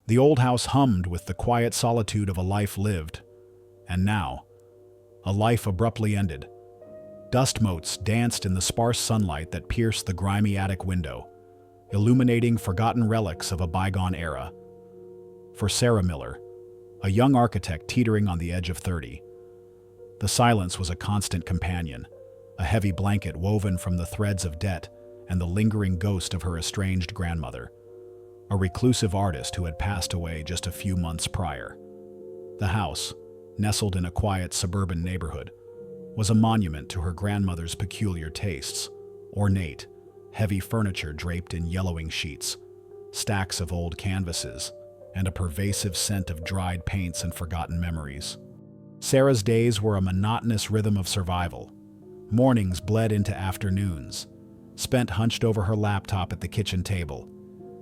The old house hummed with the quiet solitude of a life lived. And now, a life abruptly ended. Dust motes danced in the sparse sunlight that pierced the grimy attic window, illuminating forgotten relics of a bygone era. For Sarah Miller, a young architect teetering on the edge of 30, the silence was a constant companion, a heavy blanket woven from the threads of debt and the lingering ghost of her estranged grandmother, a reclusive artist who had passed away just a few months prior. The house, nestled in a quiet suburban neighborhood, was a monument to her grandmother's peculiar tastes: ornate, heavy furniture draped in yellowing sheets, stacks of old canvases, and a pervasive scent of dried paints and forgotten memories. Sarah's days were a monotonous rhythm of survival. Mornings bled into afternoons, spent hunched over her laptop at the kitchen table,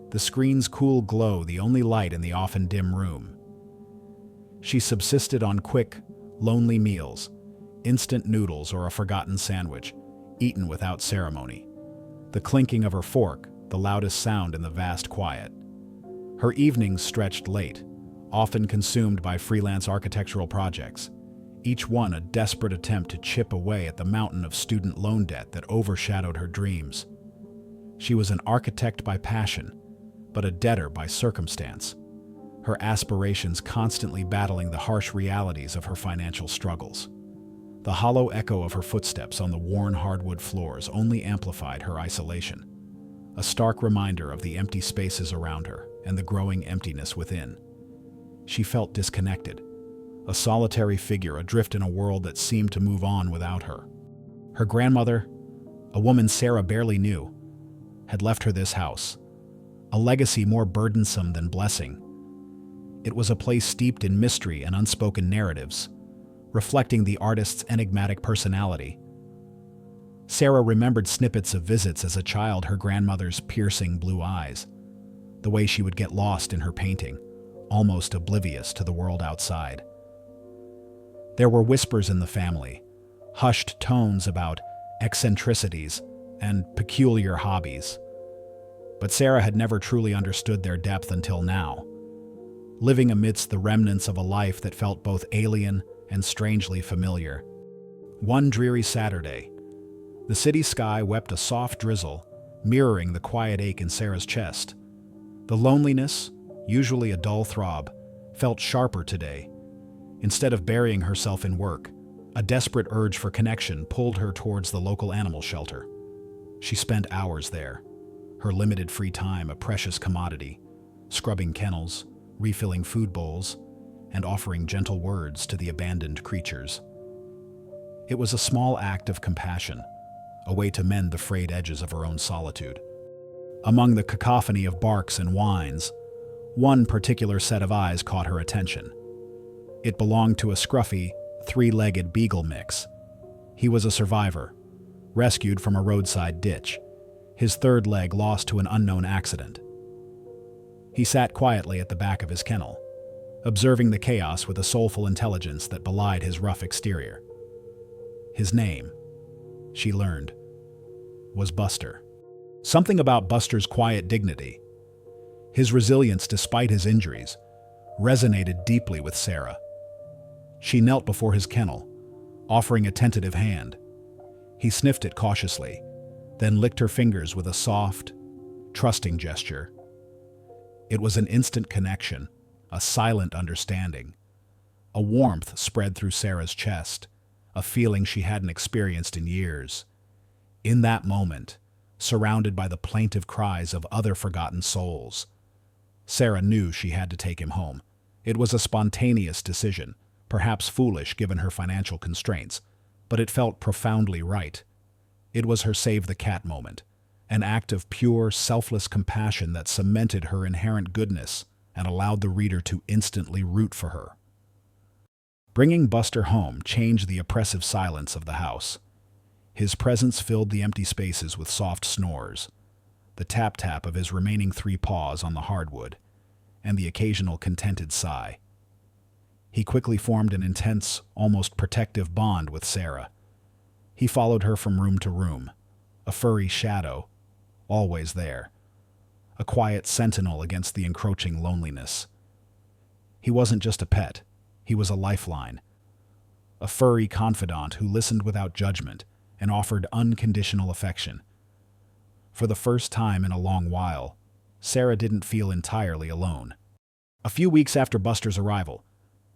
the screen's cool glow the only light in the often dim room. She subsisted on quick, lonely meals, instant noodles or a forgotten sandwich, eaten without ceremony. The clinking of her fork, the loudest sound in the vast quiet. Her evenings stretched late, often consumed by freelance architectural projects, each one a desperate attempt to chip away at the mountain of student loan debt that overshadowed her dreams. She was an architect by passion, but a debtor by circumstance, her aspirations constantly battling the harsh realities of her financial struggles. The hollow echo of her footsteps on the worn hardwood floors only amplified her isolation, a stark reminder of the empty spaces around her and the growing emptiness within. She felt disconnected, a solitary figure adrift in a world that seemed to move on without her. Her grandmother, a woman Sarah barely knew, had left her this house, a legacy more burdensome than blessing. It was a place steeped in mystery and unspoken narratives, reflecting the artist's enigmatic personality. Sarah remembered snippets of visits as a child, her grandmother's piercing blue eyes, the way she would get lost in her painting, almost oblivious to the world outside. There were whispers in the family, hushed tones about eccentricities and peculiar hobbies. But Sarah had never truly understood their depth until now, living amidst the remnants of a life that felt both alien and strangely familiar. One dreary Saturday, the city sky wept a soft drizzle, mirroring the quiet ache in Sarah's chest. The loneliness, usually a dull throb, felt sharper today. Instead of burying herself in work, a desperate urge for connection pulled her towards the local animal shelter. She spent hours there, her limited free time a precious commodity, scrubbing kennels, refilling food bowls, and offering gentle words to the abandoned creatures. It was a small act of compassion, a way to mend the frayed edges of her own solitude. Among the cacophony of barks and whines, one particular set of eyes caught her attention. It belonged to a scruffy, three-legged beagle mix. He was a survivor, rescued from a roadside ditch, his third leg lost to an unknown accident. He sat quietly at the back of his kennel, observing the chaos with a soulful intelligence that belied his rough exterior. His name, she learned, was Buster. Something about Buster's quiet dignity, his resilience despite his injuries, resonated deeply with Sarah. She knelt before his kennel, offering a tentative hand. He sniffed it cautiously, then licked her fingers with a soft, trusting gesture. It was an instant connection, a silent understanding. A warmth spread through Sarah's chest, a feeling she hadn't experienced in years. In that moment, surrounded by the plaintive cries of other forgotten souls, Sarah knew she had to take him home. It was a spontaneous decision, perhaps foolish given her financial constraints, but it felt profoundly right. It was her save the cat moment, an act of pure, selfless compassion that cemented her inherent goodness and allowed the reader to instantly root for her. Bringing Buster home changed the oppressive silence of the house. His presence filled the empty spaces with soft snores, the tap-tap of his remaining 3 paws on the hardwood, and the occasional contented sigh. He quickly formed an intense, almost protective bond with Sarah. He followed her from room to room, a furry shadow, always there, a quiet sentinel against the encroaching loneliness. He wasn't just a pet, he was a lifeline. A furry confidant who listened without judgment and offered unconditional affection. For the first time in a long while, Sarah didn't feel entirely alone. A few weeks after Buster's arrival,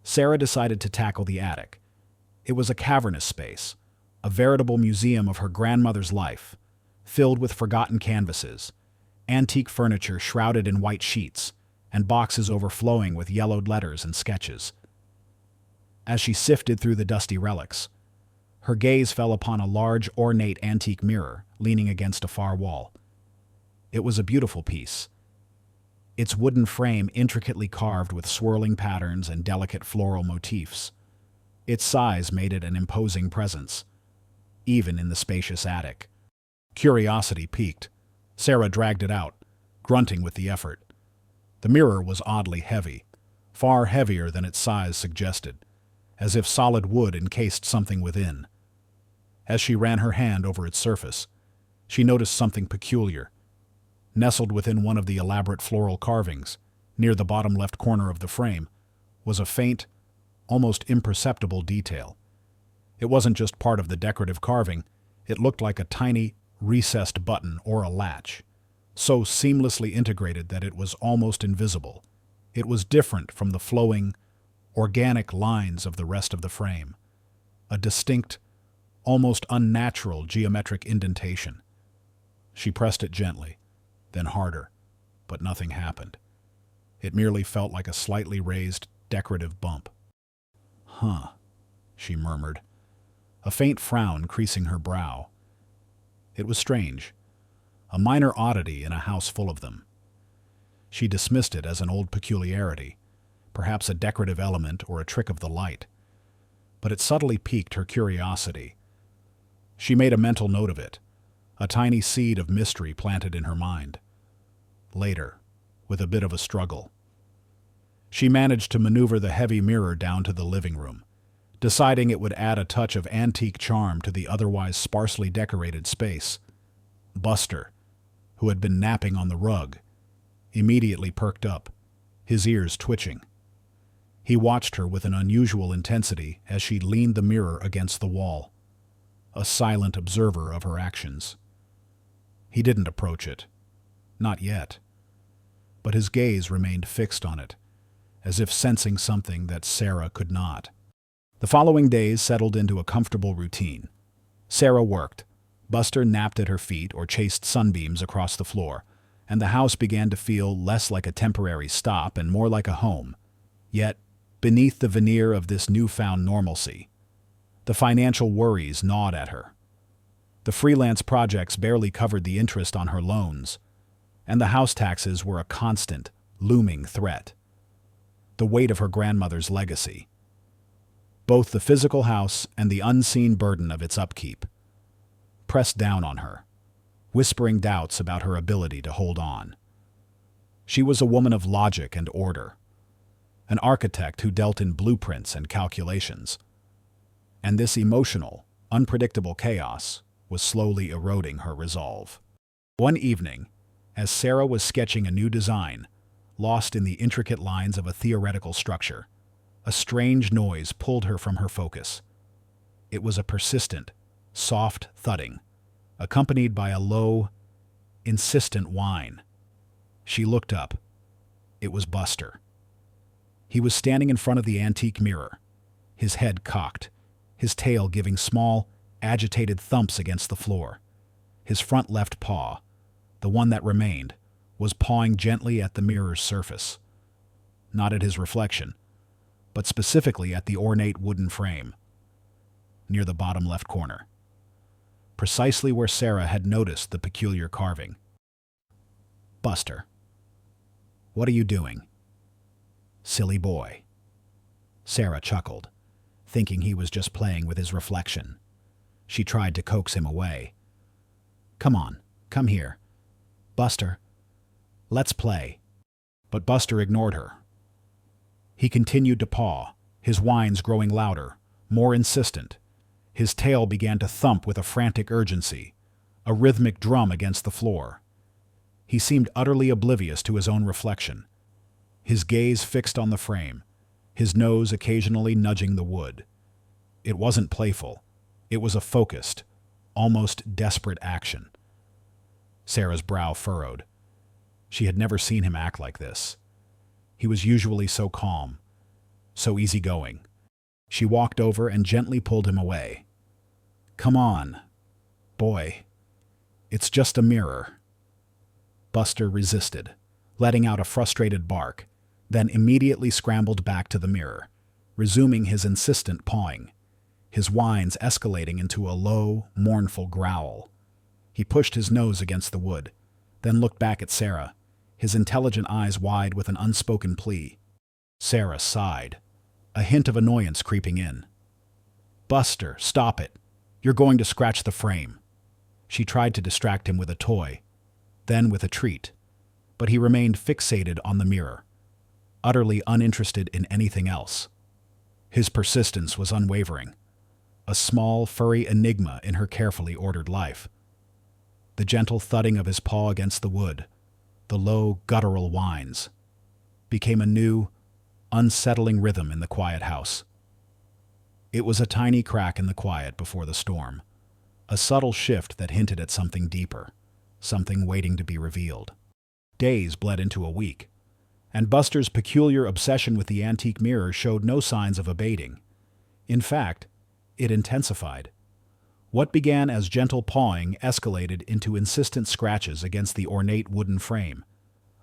Sarah decided to tackle the attic. It was a cavernous space, a veritable museum of her grandmother's life, filled with forgotten canvases, antique furniture shrouded in white sheets, and boxes overflowing with yellowed letters and sketches. As she sifted through the dusty relics, her gaze fell upon a large, ornate antique mirror leaning against a far wall. It was a beautiful piece, its wooden frame intricately carved with swirling patterns and delicate floral motifs. Its size made it an imposing presence, even in the spacious attic. Curiosity piqued. Sarah dragged it out, grunting with the effort. The mirror was oddly heavy, far heavier than its size suggested, as if solid wood encased something within. As she ran her hand over its surface, she noticed something peculiar. Nestled within one of the elaborate floral carvings, near the bottom left corner of the frame, was a faint, almost imperceptible detail. It wasn't just part of the decorative carving, it looked like a tiny, recessed button or a latch, so seamlessly integrated that it was almost invisible. It was different from the flowing, organic lines of the rest of the frame. A distinct, almost unnatural geometric indentation. She pressed it gently, then harder, but nothing happened. It merely felt like a slightly raised, decorative bump. "Huh," she murmured, a faint frown creasing her brow. It was strange, a minor oddity in a house full of them. She dismissed it as an old peculiarity, perhaps a decorative element or a trick of the light. But it subtly piqued her curiosity. She made a mental note of it, a tiny seed of mystery planted in her mind. Later, with a bit of a struggle, she managed to maneuver the heavy mirror down to the living room, deciding it would add a touch of antique charm to the otherwise sparsely decorated space. Buster, who had been napping on the rug, immediately perked up, his ears twitching. He watched her with an unusual intensity as she leaned the mirror against the wall, a silent observer of her actions. He didn't approach it. Not yet. But his gaze remained fixed on it, as if sensing something that Sarah could not. The following days settled into a comfortable routine. Sarah worked, Buster napped at her feet or chased sunbeams across the floor, and the house began to feel less like a temporary stop and more like a home. Yet, beneath the veneer of this newfound normalcy, the financial worries gnawed at her. The freelance projects barely covered the interest on her loans, and the house taxes were a constant, looming threat. The weight of her grandmother's legacy. Both the physical house and the unseen burden of its upkeep pressed down on her, whispering doubts about her ability to hold on. She was a woman of logic and order, an architect who dealt in blueprints and calculations. And this emotional, unpredictable chaos was slowly eroding her resolve. One evening, as Sarah was sketching a new design, lost in the intricate lines of a theoretical structure, a strange noise pulled her from her focus. It was a persistent, soft thudding, accompanied by a low, insistent whine. She looked up. It was Buster. He was standing in front of the antique mirror, his head cocked, his tail giving small, agitated thumps against the floor. His front left paw, the one that remained, was pawing gently at the mirror's surface. Not at his reflection, but specifically at the ornate wooden frame, near the bottom left corner, precisely where Sarah had noticed the peculiar carving. "Buster, what are you doing?" "Silly boy." Sarah chuckled, thinking he was just playing with his reflection. She tried to coax him away. "Come on, come here. Buster, let's play." But Buster ignored her. He continued to paw, his whines growing louder, more insistent. His tail began to thump with a frantic urgency, a rhythmic drum against the floor. He seemed utterly oblivious to his own reflection, his gaze fixed on the frame, his nose occasionally nudging the wood. It wasn't playful. It was a focused, almost desperate action. Sarah's brow furrowed. She had never seen him act like this. He was usually so calm, so easygoing. She walked over and gently pulled him away. "Come on, boy. It's just a mirror." Buster resisted, letting out a frustrated bark, then immediately scrambled back to the mirror, resuming his insistent pawing, his whines escalating into a low, mournful growl. He pushed his nose against the wood, then looked back at Sarah, his intelligent eyes wide with an unspoken plea. Sarah sighed, a hint of annoyance creeping in. "Buster, stop it. You're going to scratch the frame." She tried to distract him with a toy, then with a treat, but he remained fixated on the mirror, utterly uninterested in anything else. His persistence was unwavering, a small, furry enigma in her carefully ordered life. The gentle thudding of his paw against the wood, the low, guttural whines, became a new, unsettling rhythm in the quiet house. It was a tiny crack in the quiet before the storm, a subtle shift that hinted at something deeper, something waiting to be revealed. Days bled into a week, and Buster's peculiar obsession with the antique mirror showed no signs of abating. In fact, it intensified. What began as gentle pawing escalated into insistent scratches against the ornate wooden frame,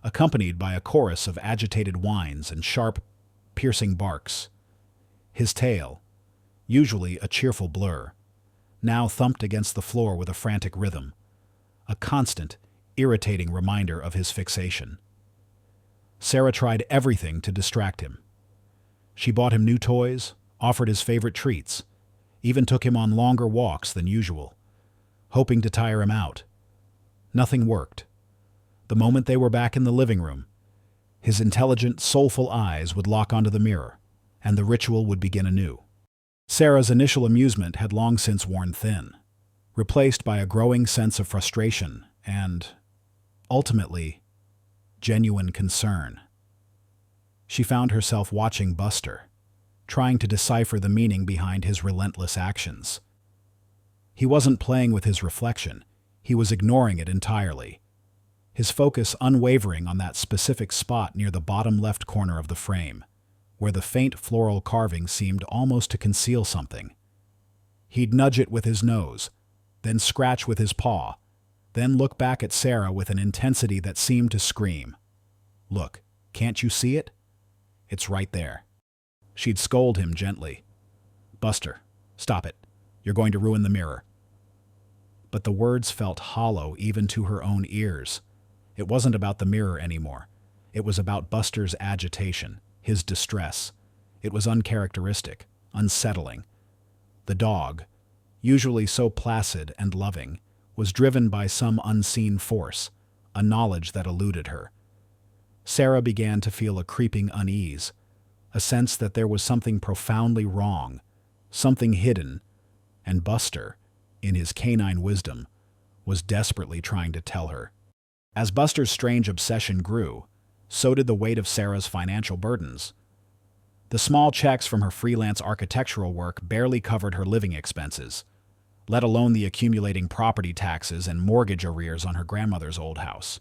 accompanied by a chorus of agitated whines and sharp, piercing barks. His tail, usually a cheerful blur, now thumped against the floor with a frantic rhythm, a constant, irritating reminder of his fixation. Sarah tried everything to distract him. She bought him new toys, offered his favorite treats, even took him on longer walks than usual, hoping to tire him out. Nothing worked. The moment they were back in the living room, his intelligent, soulful eyes would lock onto the mirror, and the ritual would begin anew. Sarah's initial amusement had long since worn thin, replaced by a growing sense of frustration and, ultimately, genuine concern. She found herself watching Buster, trying to decipher the meaning behind his relentless actions. He wasn't playing with his reflection, he was ignoring it entirely, his focus unwavering on that specific spot near the bottom left corner of the frame, where the faint floral carving seemed almost to conceal something. He'd nudge it with his nose, then scratch with his paw, then look back at Sarah with an intensity that seemed to scream, "Look, can't you see it? It's right there." She'd scold him gently. "Buster, stop it. You're going to ruin the mirror." But the words felt hollow even to her own ears. It wasn't about the mirror anymore. It was about Buster's agitation, his distress. It was uncharacteristic, unsettling. The dog, usually so placid and loving, was driven by some unseen force, a knowledge that eluded her. Sarah began to feel a creeping unease, a sense that there was something profoundly wrong, something hidden, and Buster, in his canine wisdom, was desperately trying to tell her. As Buster's strange obsession grew, so did the weight of Sarah's financial burdens. The small checks from her freelance architectural work barely covered her living expenses, let alone the accumulating property taxes and mortgage arrears on her grandmother's old house.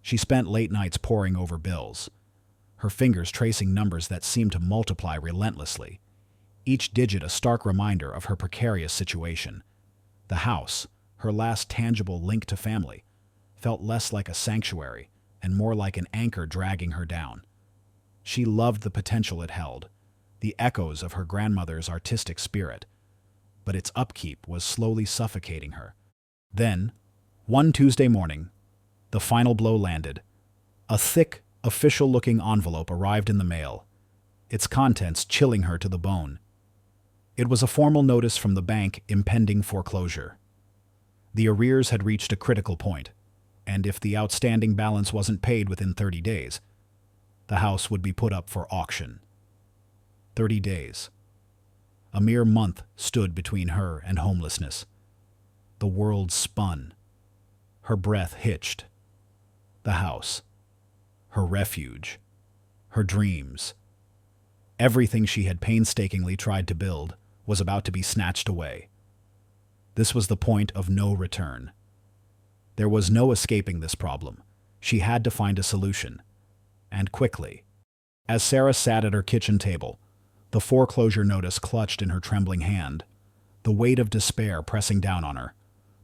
She spent late nights poring over bills, her fingers tracing numbers that seemed to multiply relentlessly, each digit a stark reminder of her precarious situation. The house, her last tangible link to family, felt less like a sanctuary and more like an anchor dragging her down. She loved the potential it held, the echoes of her grandmother's artistic spirit, but its upkeep was slowly suffocating her. Then, one Tuesday morning, the final blow landed. A thick, official-looking envelope arrived in the mail, its contents chilling her to the bone. It was a formal notice from the bank impending foreclosure. The arrears had reached a critical point, and if the outstanding balance wasn't paid within 30 days, the house would be put up for auction. 30 days. A mere month stood between her and homelessness. The world spun. Her breath hitched. The house, her refuge, her dreams. Everything she had painstakingly tried to build was about to be snatched away. This was the point of no return. There was no escaping this problem. She had to find a solution, and quickly. As Sarah sat at her kitchen table, the foreclosure notice clutched in her trembling hand, the weight of despair pressing down on her.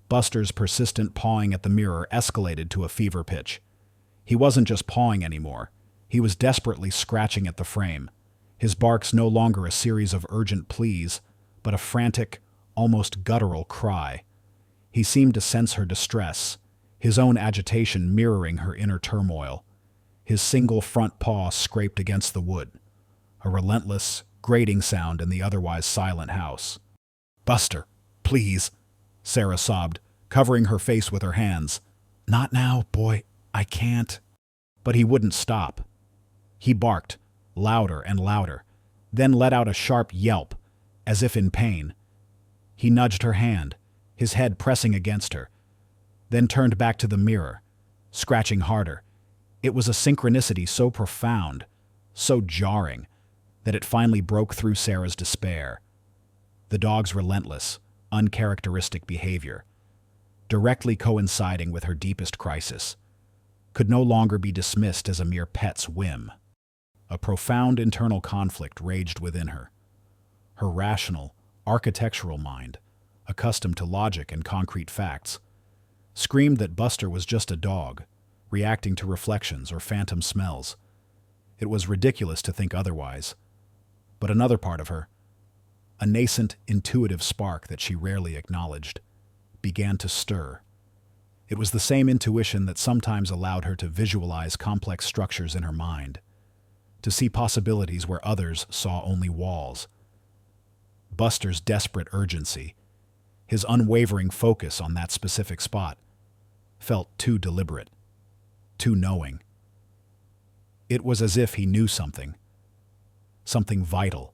Buster's persistent pawing at the mirror escalated to a fever pitch. He wasn't just pawing anymore. He was desperately scratching at the frame, his barks no longer a series of urgent pleas, but a frantic, almost guttural cry. He seemed to sense her distress, his own agitation mirroring her inner turmoil. His single front paw scraped against the wood, a relentless, grating sound in the otherwise silent house. "Buster, please," Sarah sobbed, covering her face with her hands. "Not now, boy. I can't." But he wouldn't stop. He barked, louder and louder, then let out a sharp yelp, as if in pain. He nudged her hand, his head pressing against her, then turned back to the mirror, scratching harder. It was a synchronicity so profound, so jarring, that it finally broke through Sarah's despair. The dog's relentless, uncharacteristic behavior, directly coinciding with her deepest crisis, could no longer be dismissed as a mere pet's whim. A profound internal conflict raged within her. Her rational, architectural mind, accustomed to logic and concrete facts, screamed that Buster was just a dog, reacting to reflections or phantom smells. It was ridiculous to think otherwise. But another part of her, a nascent, intuitive spark that she rarely acknowledged, began to stir. It was the same intuition that sometimes allowed her to visualize complex structures in her mind, to see possibilities where others saw only walls. Buster's desperate urgency, his unwavering focus on that specific spot, felt too deliberate, too knowing. It was as if he knew something vital,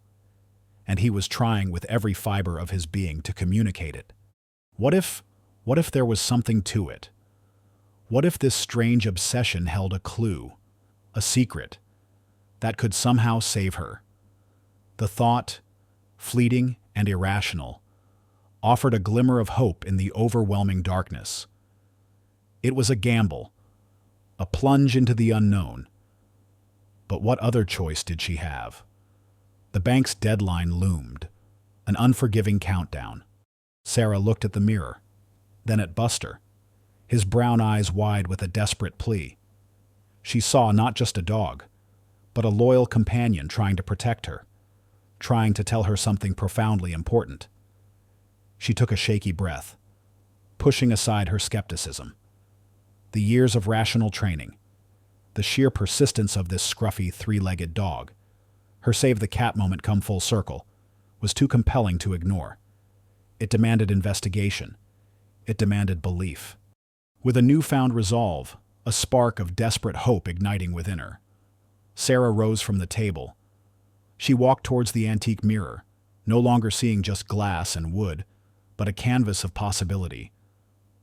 and he was trying with every fiber of his being to communicate it. What if there was something to it? What if this strange obsession held a clue, a secret, that could somehow save her? The thought, fleeting and irrational, offered a glimmer of hope in the overwhelming darkness. It was a gamble, a plunge into the unknown. But what other choice did she have? The bank's deadline loomed, an unforgiving countdown. Sarah looked at the mirror, then at Buster, his brown eyes wide with a desperate plea. She saw not just a dog, but a loyal companion trying to protect her, trying to tell her something profoundly important. She took a shaky breath, pushing aside her skepticism. The years of rational training, the sheer persistence of this scruffy, three-legged dog, her save-the-cat moment come full circle, was too compelling to ignore. It demanded investigation. It demanded belief. With a newfound resolve, a spark of desperate hope igniting within her, Sarah rose from the table. She walked towards the antique mirror, no longer seeing just glass and wood, but a canvas of possibility.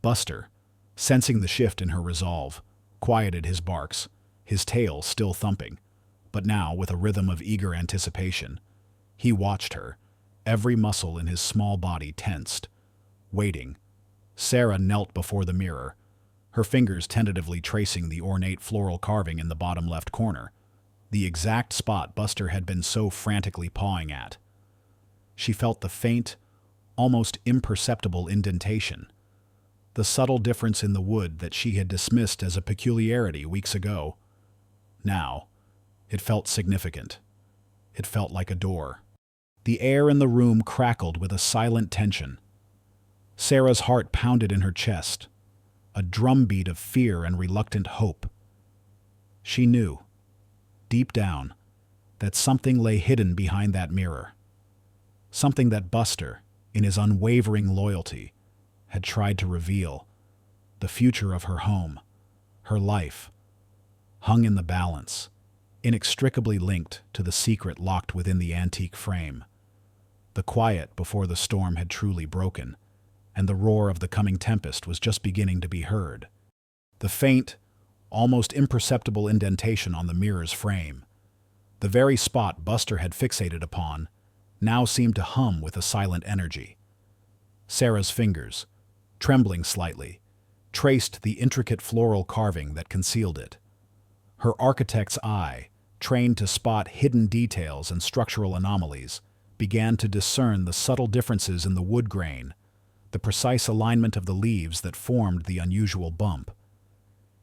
Buster, sensing the shift in her resolve, quieted his barks, his tail still thumping, but now with a rhythm of eager anticipation. He watched her, every muscle in his small body tensed, waiting. Sarah knelt before the mirror, her fingers tentatively tracing the ornate floral carving in the bottom left corner, the exact spot Buster had been so frantically pawing at. She felt the faint, almost imperceptible indentation, the subtle difference in the wood that she had dismissed as a peculiarity weeks ago. Now, it felt significant. It felt like a door. The air in the room crackled with a silent tension. Sarah's heart pounded in her chest, a drumbeat of fear and reluctant hope. She knew, deep down, that something lay hidden behind that mirror. Something that Buster, in his unwavering loyalty, had tried to reveal. The future of her home, her life, hung in the balance, inextricably linked to the secret locked within the antique frame. The quiet before the storm had truly broken, and the roar of the coming tempest was just beginning to be heard. The faint, almost imperceptible indentation on the mirror's frame, The very spot Buster had fixated upon now seemed to hum with a silent energy. Sarah's fingers, trembling slightly, traced the intricate floral carving that concealed it. Her architect's eye, trained to spot hidden details and structural anomalies, began to discern the subtle differences in the wood grain, the precise alignment of the leaves that formed the unusual bump.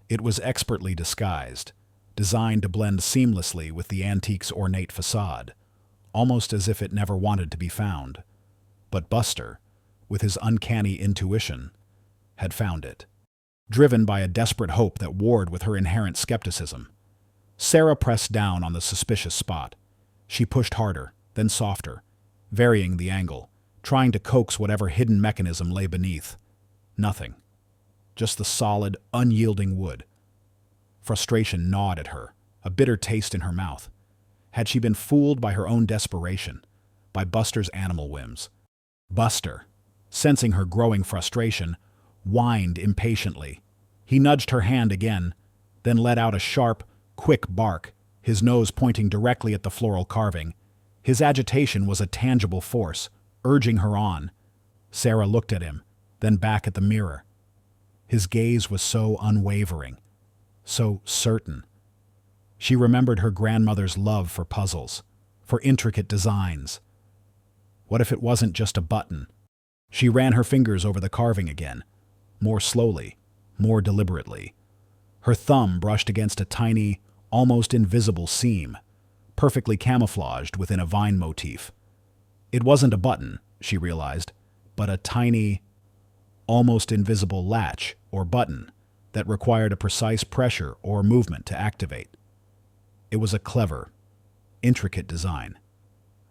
It was expertly disguised, designed to blend seamlessly with the antique's ornate facade, almost as if it never wanted to be found. But Buster, with his uncanny intuition, had found it. Driven by a desperate hope that warred with her inherent skepticism, Sarah pressed down on the suspicious spot. She pushed harder, then softer, varying the angle, trying to coax whatever hidden mechanism lay beneath. Nothing. Just the solid, unyielding wood. Frustration gnawed at her, a bitter taste in her mouth. Had she been fooled by her own desperation, by Buster's animal whims? Buster, sensing her growing frustration, whined impatiently. He nudged her hand again, then let out a sharp, quick bark, his nose pointing directly at the floral carving. His agitation was a tangible force, urging her on. Sarah looked at him, then back at the mirror. His gaze was so unwavering, so certain. She remembered her grandmother's love for puzzles, for intricate designs. What if it wasn't just a button? She ran her fingers over the carving again, more slowly, more deliberately. Her thumb brushed against a tiny, almost invisible seam, perfectly camouflaged within a vine motif. It wasn't a button, she realized, but a tiny, almost invisible latch or button that required a precise pressure or movement to activate. It was a clever, intricate design,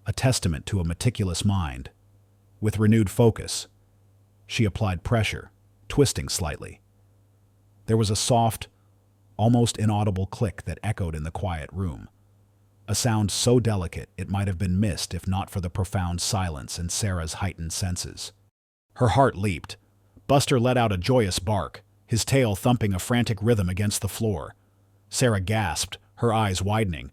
a testament to a meticulous mind. With renewed focus, she applied pressure, twisting slightly. There was a soft, almost inaudible click that echoed in the quiet room, a sound so delicate it might have been missed if not for the profound silence and Sarah's heightened senses. Her heart leaped. Buster let out a joyous bark, his tail thumping a frantic rhythm against the floor. Sarah gasped, her eyes widening.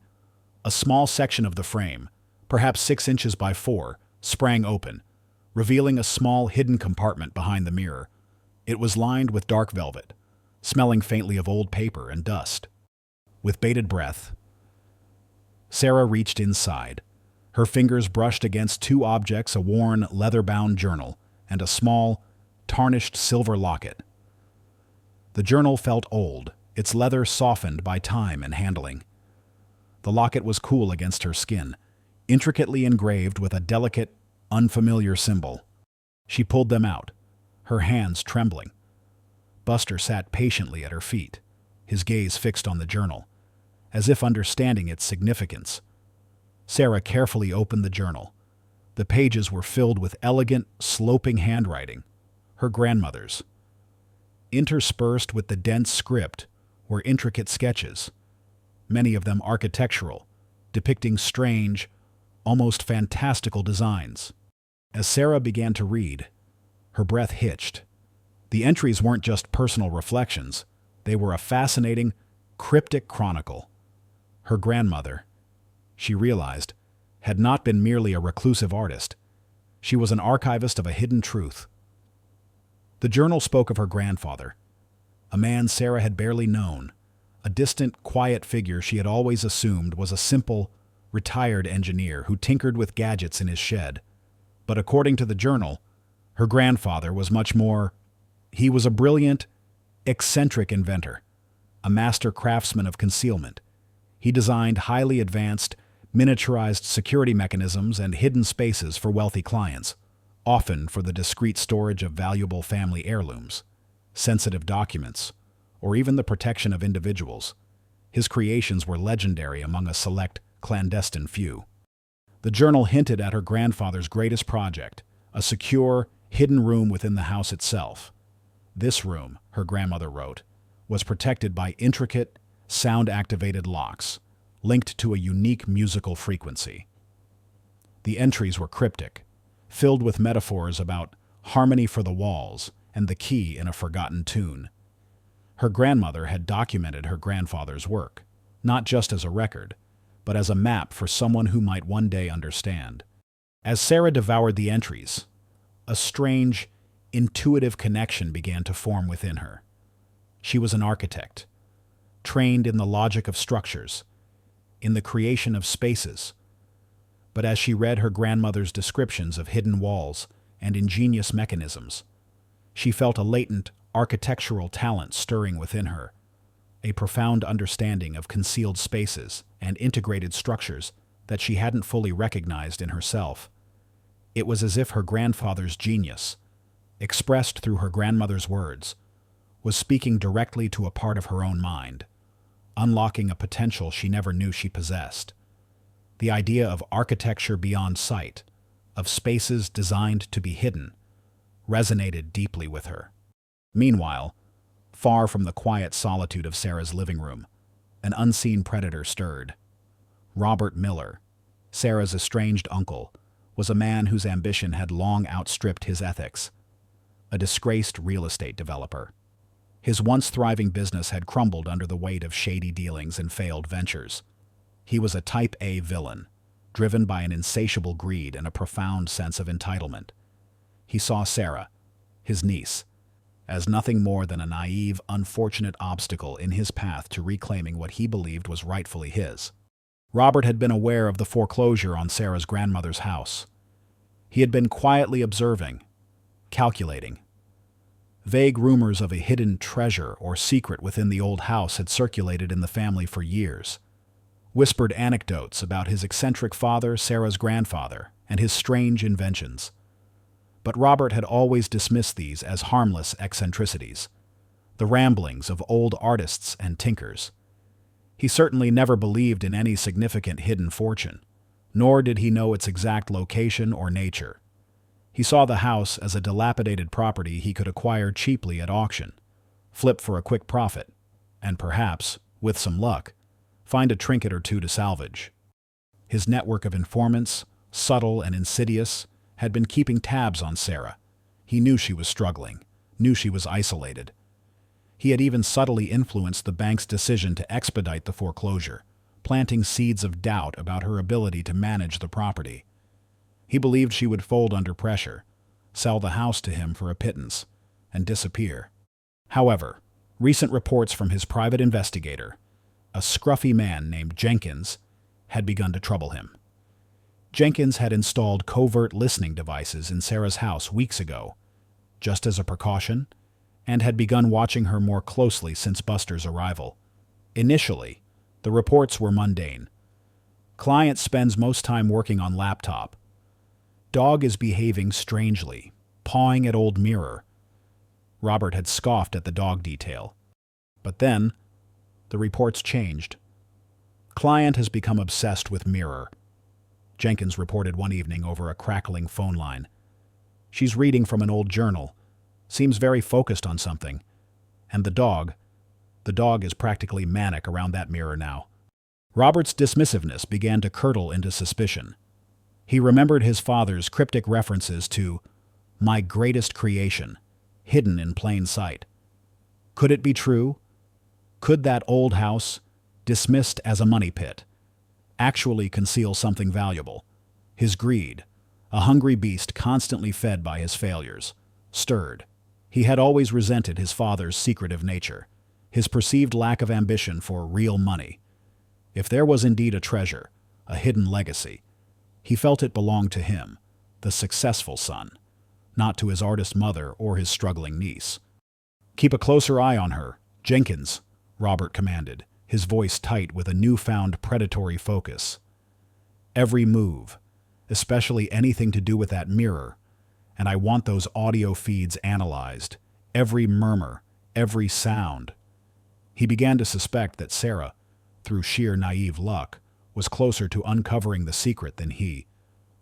A small section of the frame, perhaps 6 inches by 4, sprang open, revealing a small hidden compartment behind the mirror. It was lined with dark velvet, smelling faintly of old paper and dust. With bated breath, Sarah reached inside. Her fingers brushed against 2 objects, a worn, leather-bound journal and a small, tarnished silver locket. The journal felt old, its leather softened by time and handling. The locket was cool against her skin, intricately engraved with a delicate, unfamiliar symbol. She pulled them out, her hands trembling. Buster sat patiently at her feet, his gaze fixed on the journal, as if understanding its significance. Sarah carefully opened the journal. The pages were filled with elegant, sloping handwriting, her grandmother's. Interspersed with the dense script were intricate sketches, many of them architectural, depicting strange, almost fantastical designs. As Sarah began to read, her breath hitched. The entries weren't just personal reflections, they were a fascinating, cryptic chronicle. Her grandmother, she realized, had not been merely a reclusive artist. She was an archivist of a hidden truth. The journal spoke of her grandfather, a man Sarah had barely known, a distant, quiet figure she had always assumed was a simple, retired engineer who tinkered with gadgets in his shed. But according to the journal, her grandfather was much more. He was a brilliant, eccentric inventor, a master craftsman of concealment. He designed highly advanced, miniaturized security mechanisms and hidden spaces for wealthy clients, often for the discreet storage of valuable family heirlooms, sensitive documents, or even the protection of individuals. His creations were legendary among a select, clandestine few. The journal hinted at her grandfather's greatest project, a secure, hidden room within the house itself. This room, her grandmother wrote, was protected by intricate, sound-activated locks, linked to a unique musical frequency. The entries were cryptic, filled with metaphors about harmony for the walls and the key in a forgotten tune. Her grandmother had documented her grandfather's work, not just as a record, but as a map for someone who might one day understand. As Sarah devoured the entries, a strange, intuitive connection began to form within her. She was an architect, trained in the logic of structures, in the creation of spaces. But as she read her grandmother's descriptions of hidden walls and ingenious mechanisms, she felt a latent architectural talent stirring within her, a profound understanding of concealed spaces and integrated structures that she hadn't fully recognized in herself. It was as if her grandfather's genius, expressed through her grandmother's words, was speaking directly to a part of her own mind, unlocking a potential she never knew she possessed. The idea of architecture beyond sight, of spaces designed to be hidden, resonated deeply with her. Meanwhile, far from the quiet solitude of Sarah's living room, an unseen predator stirred. Robert Miller, Sarah's estranged uncle, was a man whose ambition had long outstripped his ethics. A disgraced real estate developer. His once thriving business had crumbled under the weight of shady dealings and failed ventures. He was a type A villain, driven by an insatiable greed and a profound sense of entitlement. He saw Sarah, his niece, as nothing more than a naive, unfortunate obstacle in his path to reclaiming what he believed was rightfully his. Robert had been aware of the foreclosure on Sarah's grandmother's house. He had been quietly observing, calculating. Vague rumors of a hidden treasure or secret within the old house had circulated in the family for years. Whispered anecdotes about his eccentric father, Sarah's grandfather, and his strange inventions. But Robert had always dismissed these as harmless eccentricities, the ramblings of old artists and tinkers. He certainly never believed in any significant hidden fortune, nor did he know its exact location or nature. He saw the house as a dilapidated property he could acquire cheaply at auction, flip for a quick profit, and perhaps, with some luck, find a trinket or two to salvage. His network of informants, subtle and insidious, had been keeping tabs on Sarah. He knew she was struggling, knew she was isolated. He had even subtly influenced the bank's decision to expedite the foreclosure, planting seeds of doubt about her ability to manage the property. He believed she would fold under pressure, sell the house to him for a pittance, and disappear. However, recent reports from his private investigator, a scruffy man named Jenkins, had begun to trouble him. Jenkins had installed covert listening devices in Sarah's house weeks ago, just as a precaution, and had begun watching her more closely since Buster's arrival. Initially, the reports were mundane. Client spends most time working on laptop. Dog is behaving strangely, pawing at old mirror. Robert had scoffed at the dog detail. But then, the reports changed. Client has become obsessed with mirror. Jenkins reported one evening over a crackling phone line. She's reading from an old journal, seems very focused on something. And the dog is practically manic around that mirror now. Robert's dismissiveness began to curdle into suspicion. He remembered his father's cryptic references to "my greatest creation," hidden in plain sight. Could it be true? Could that old house, dismissed as a money pit, actually conceal something valuable? His greed, a hungry beast constantly fed by his failures, stirred. He had always resented his father's secretive nature, his perceived lack of ambition for real money. If there was indeed a treasure, a hidden legacy, he felt it belonged to him, the successful son, not to his artist mother or his struggling niece. "Keep a closer eye on her, Jenkins," Robert commanded, his voice tight with a newfound predatory focus. "Every move, especially anything to do with that mirror, and I want those audio feeds analyzed, every murmur, every sound." He began to suspect that Sarah, through sheer naive luck, was closer to uncovering the secret than he,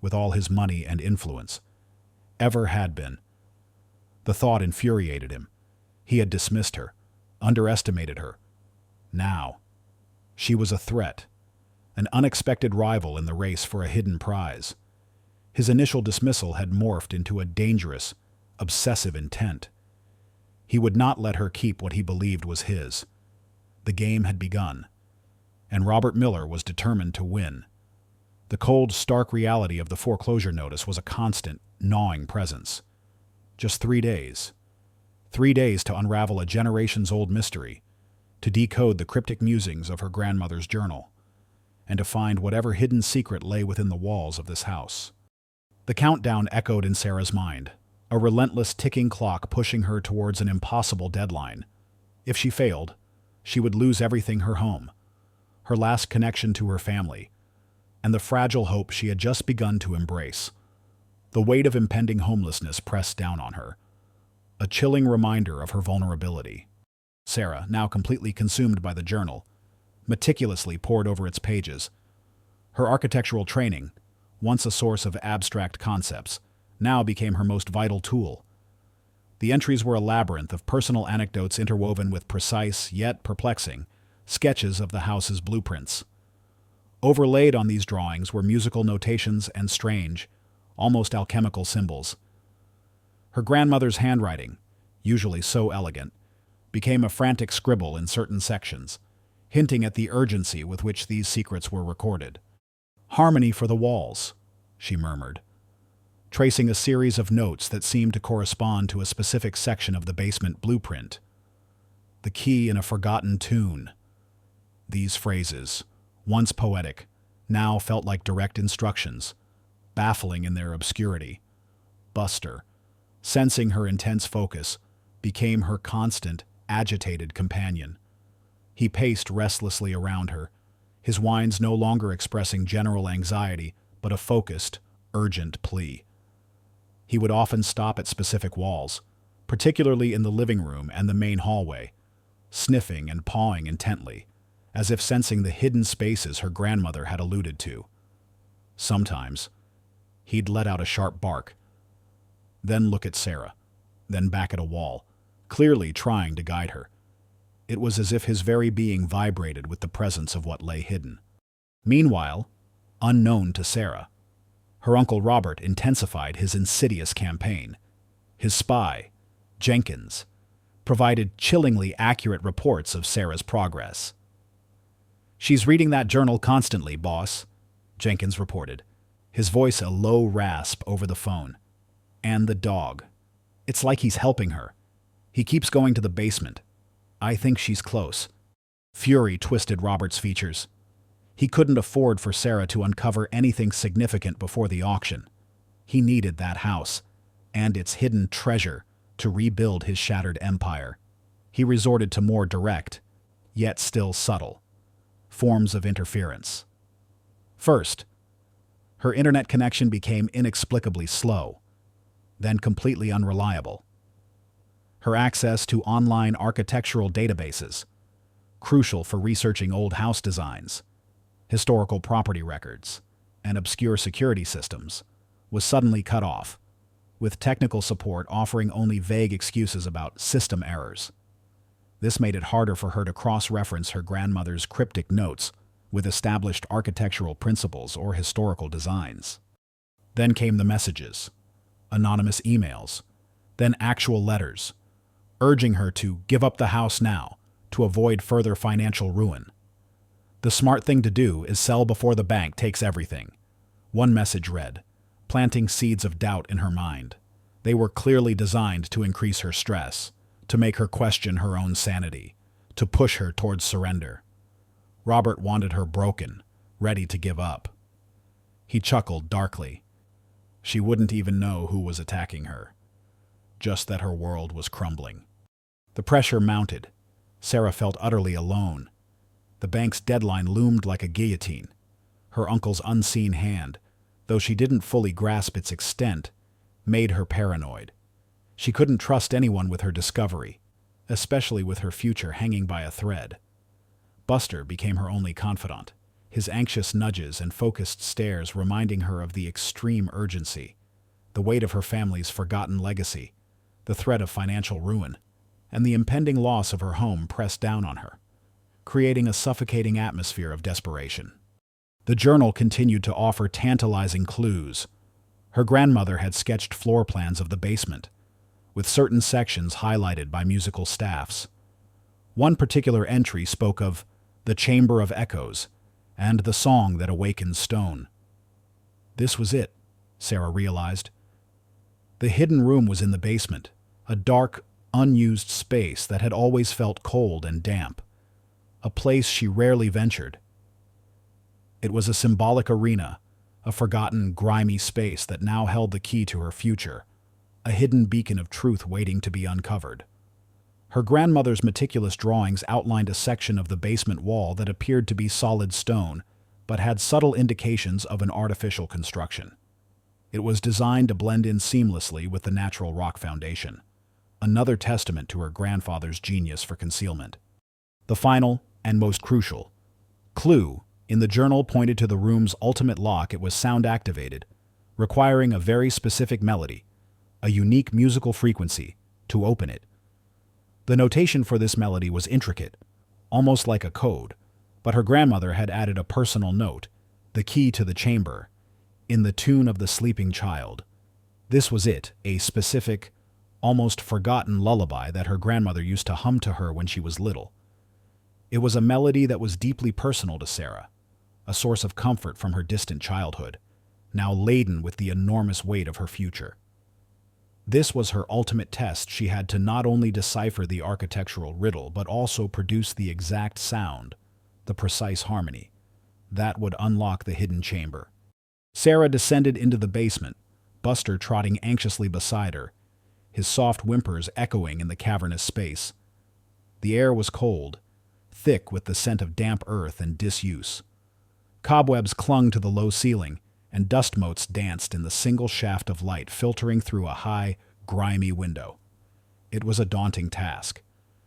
with all his money and influence, ever had been. The thought infuriated him. He had dismissed her, underestimated her. Now, she was a threat, an unexpected rival in the race for a hidden prize. His initial dismissal had morphed into a dangerous, obsessive intent. He would not let her keep what he believed was his. The game had begun, and Robert Miller was determined to win. The cold, stark reality of the foreclosure notice was a constant, gnawing presence. Just 3 days. 3 days to unravel a generations-old mystery, to decode the cryptic musings of her grandmother's journal, and to find whatever hidden secret lay within the walls of this house. The countdown echoed in Sarah's mind, a relentless ticking clock pushing her towards an impossible deadline. If she failed, she would lose everything: her home, her last connection to her family, and the fragile hope she had just begun to embrace. The weight of impending homelessness pressed down on her, a chilling reminder of her vulnerability. Sarah, now completely consumed by the journal, meticulously pored over its pages. Her architectural training, once a source of abstract concepts, now became her most vital tool. The entries were a labyrinth of personal anecdotes interwoven with precise, yet perplexing, sketches of the house's blueprints. Overlaid on these drawings were musical notations and strange, almost alchemical symbols. Her grandmother's handwriting, usually so elegant, became a frantic scribble in certain sections, hinting at the urgency with which these secrets were recorded. "Harmony for the walls," she murmured, tracing a series of notes that seemed to correspond to a specific section of the basement blueprint. "The key in a forgotten tune." These phrases, once poetic, now felt like direct instructions, baffling in their obscurity. Buster, sensing her intense focus, became her constant, agitated companion. He paced restlessly around her, his whines no longer expressing general anxiety, but a focused, urgent plea. He would often stop at specific walls, particularly in the living room and the main hallway, sniffing and pawing intently, as if sensing the hidden spaces her grandmother had alluded to. Sometimes, he'd let out a sharp bark, then look at Sarah, then back at a wall, clearly trying to guide her. It was as if his very being vibrated with the presence of what lay hidden. Meanwhile, unknown to Sarah, her Uncle Robert intensified his insidious campaign. His spy, Jenkins, provided chillingly accurate reports of Sarah's progress. "She's reading that journal constantly, boss," Jenkins reported, his voice a low rasp over the phone. "And the dog. It's like he's helping her. He keeps going to the basement. I think she's close." Fury twisted Robert's features. He couldn't afford for Sarah to uncover anything significant before the auction. He needed that house, and its hidden treasure, to rebuild his shattered empire. He resorted to more direct, yet still subtle, forms of interference. First, her internet connection became inexplicably slow, then completely unreliable. Her access to online architectural databases, crucial for researching old house designs, historical property records, and obscure security systems, was suddenly cut off, with technical support offering only vague excuses about system errors. This made it harder for her to cross-reference her grandmother's cryptic notes with established architectural principles or historical designs. Then came the messages, anonymous emails, then actual letters, urging her to give up the house now to avoid further financial ruin. "The smart thing to do is sell before the bank takes everything," one message read, planting seeds of doubt in her mind. They were clearly designed to increase her stress, to make her question her own sanity, to push her towards surrender. Robert wanted her broken, ready to give up. He chuckled darkly. She wouldn't even know who was attacking her, just that her world was crumbling. The pressure mounted. Sarah felt utterly alone. The bank's deadline loomed like a guillotine. Her uncle's unseen hand, though she didn't fully grasp its extent, made her paranoid. She couldn't trust anyone with her discovery, especially with her future hanging by a thread. Buster became her only confidant, his anxious nudges and focused stares reminding her of the extreme urgency, the weight of her family's forgotten legacy, the threat of financial ruin, and the impending loss of her home pressed down on her, creating a suffocating atmosphere of desperation. The journal continued to offer tantalizing clues. Her grandmother had sketched floor plans of the basement, with certain sections highlighted by musical staffs. One particular entry spoke of the chamber of echoes, and the song that awakens stone. This was it, Sarah realized. The hidden room was in the basement, a dark, unused space that had always felt cold and damp, a place she rarely ventured. It was a symbolic arena, a forgotten, grimy space that now held the key to her future, a hidden beacon of truth waiting to be uncovered. Her grandmother's meticulous drawings outlined a section of the basement wall that appeared to be solid stone, but had subtle indications of an artificial construction. It was designed to blend in seamlessly with the natural rock foundation, another testament to her grandfather's genius for concealment. The final, and most crucial, clue in the journal pointed to the room's ultimate lock. It was sound-activated, requiring a very specific melody, a unique musical frequency, to open it. The notation for this melody was intricate, almost like a code, but her grandmother had added a personal note, the key to the chamber, in the tune of the sleeping child. This was it, a specific, almost forgotten lullaby that her grandmother used to hum to her when she was little. It was a melody that was deeply personal to Sarah, a source of comfort from her distant childhood, now laden with the enormous weight of her future. This was her ultimate test. She had to not only decipher the architectural riddle, but also produce the exact sound, the precise harmony, that would unlock the hidden chamber. Sarah descended into the basement, Buster trotting anxiously beside her, his soft whimpers echoing in the cavernous space. The air was cold, thick with the scent of damp earth and disuse. Cobwebs clung to the low ceiling, and dust motes danced in the single shaft of light filtering through a high, grimy window. It was a daunting task.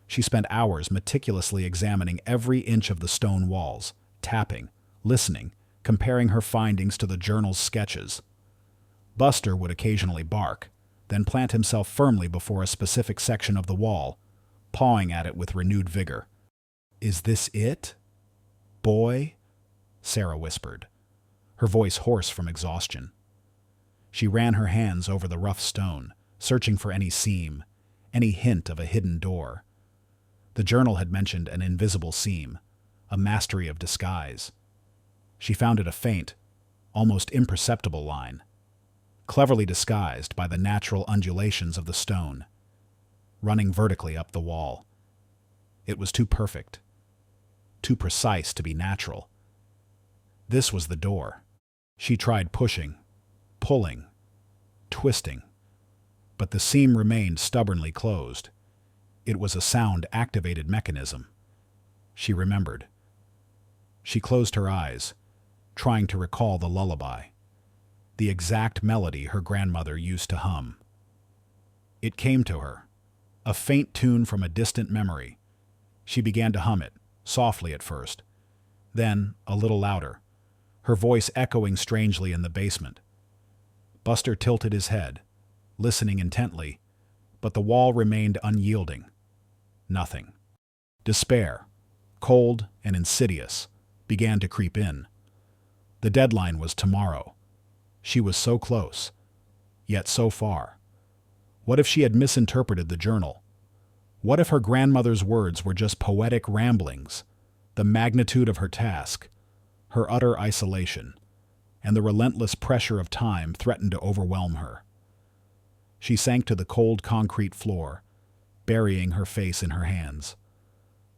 She spent hours meticulously examining every inch of the stone walls, tapping, listening, comparing her findings to the journal's sketches. Buster would occasionally bark, then plant himself firmly before a specific section of the wall, pawing at it with renewed vigor. "Is this it, boy?" Sarah whispered, her voice hoarse from exhaustion. She ran her hands over the rough stone, searching for any seam, any hint of a hidden door. The journal had mentioned an invisible seam, a mastery of disguise. She found it a faint, almost imperceptible line, cleverly disguised by the natural undulations of the stone, running vertically up the wall. It was too perfect, too precise to be natural. This was the door. She tried pushing, pulling, twisting, but the seam remained stubbornly closed. It was a sound-activated mechanism. She remembered. She closed her eyes, trying to recall the lullaby, the exact melody her grandmother used to hum. It came to her, a faint tune from a distant memory. She began to hum it, softly at first, then a little louder, her voice echoing strangely in the basement. Buster tilted his head, listening intently, but the wall remained unyielding. Nothing. Despair, cold and insidious, began to creep in. The deadline was tomorrow. She was so close, yet so far. What if she had misinterpreted the journal? What if her grandmother's words were just poetic ramblings? The magnitude of her task, her utter isolation, and the relentless pressure of time threatened to overwhelm her. She sank to the cold concrete floor, burying her face in her hands.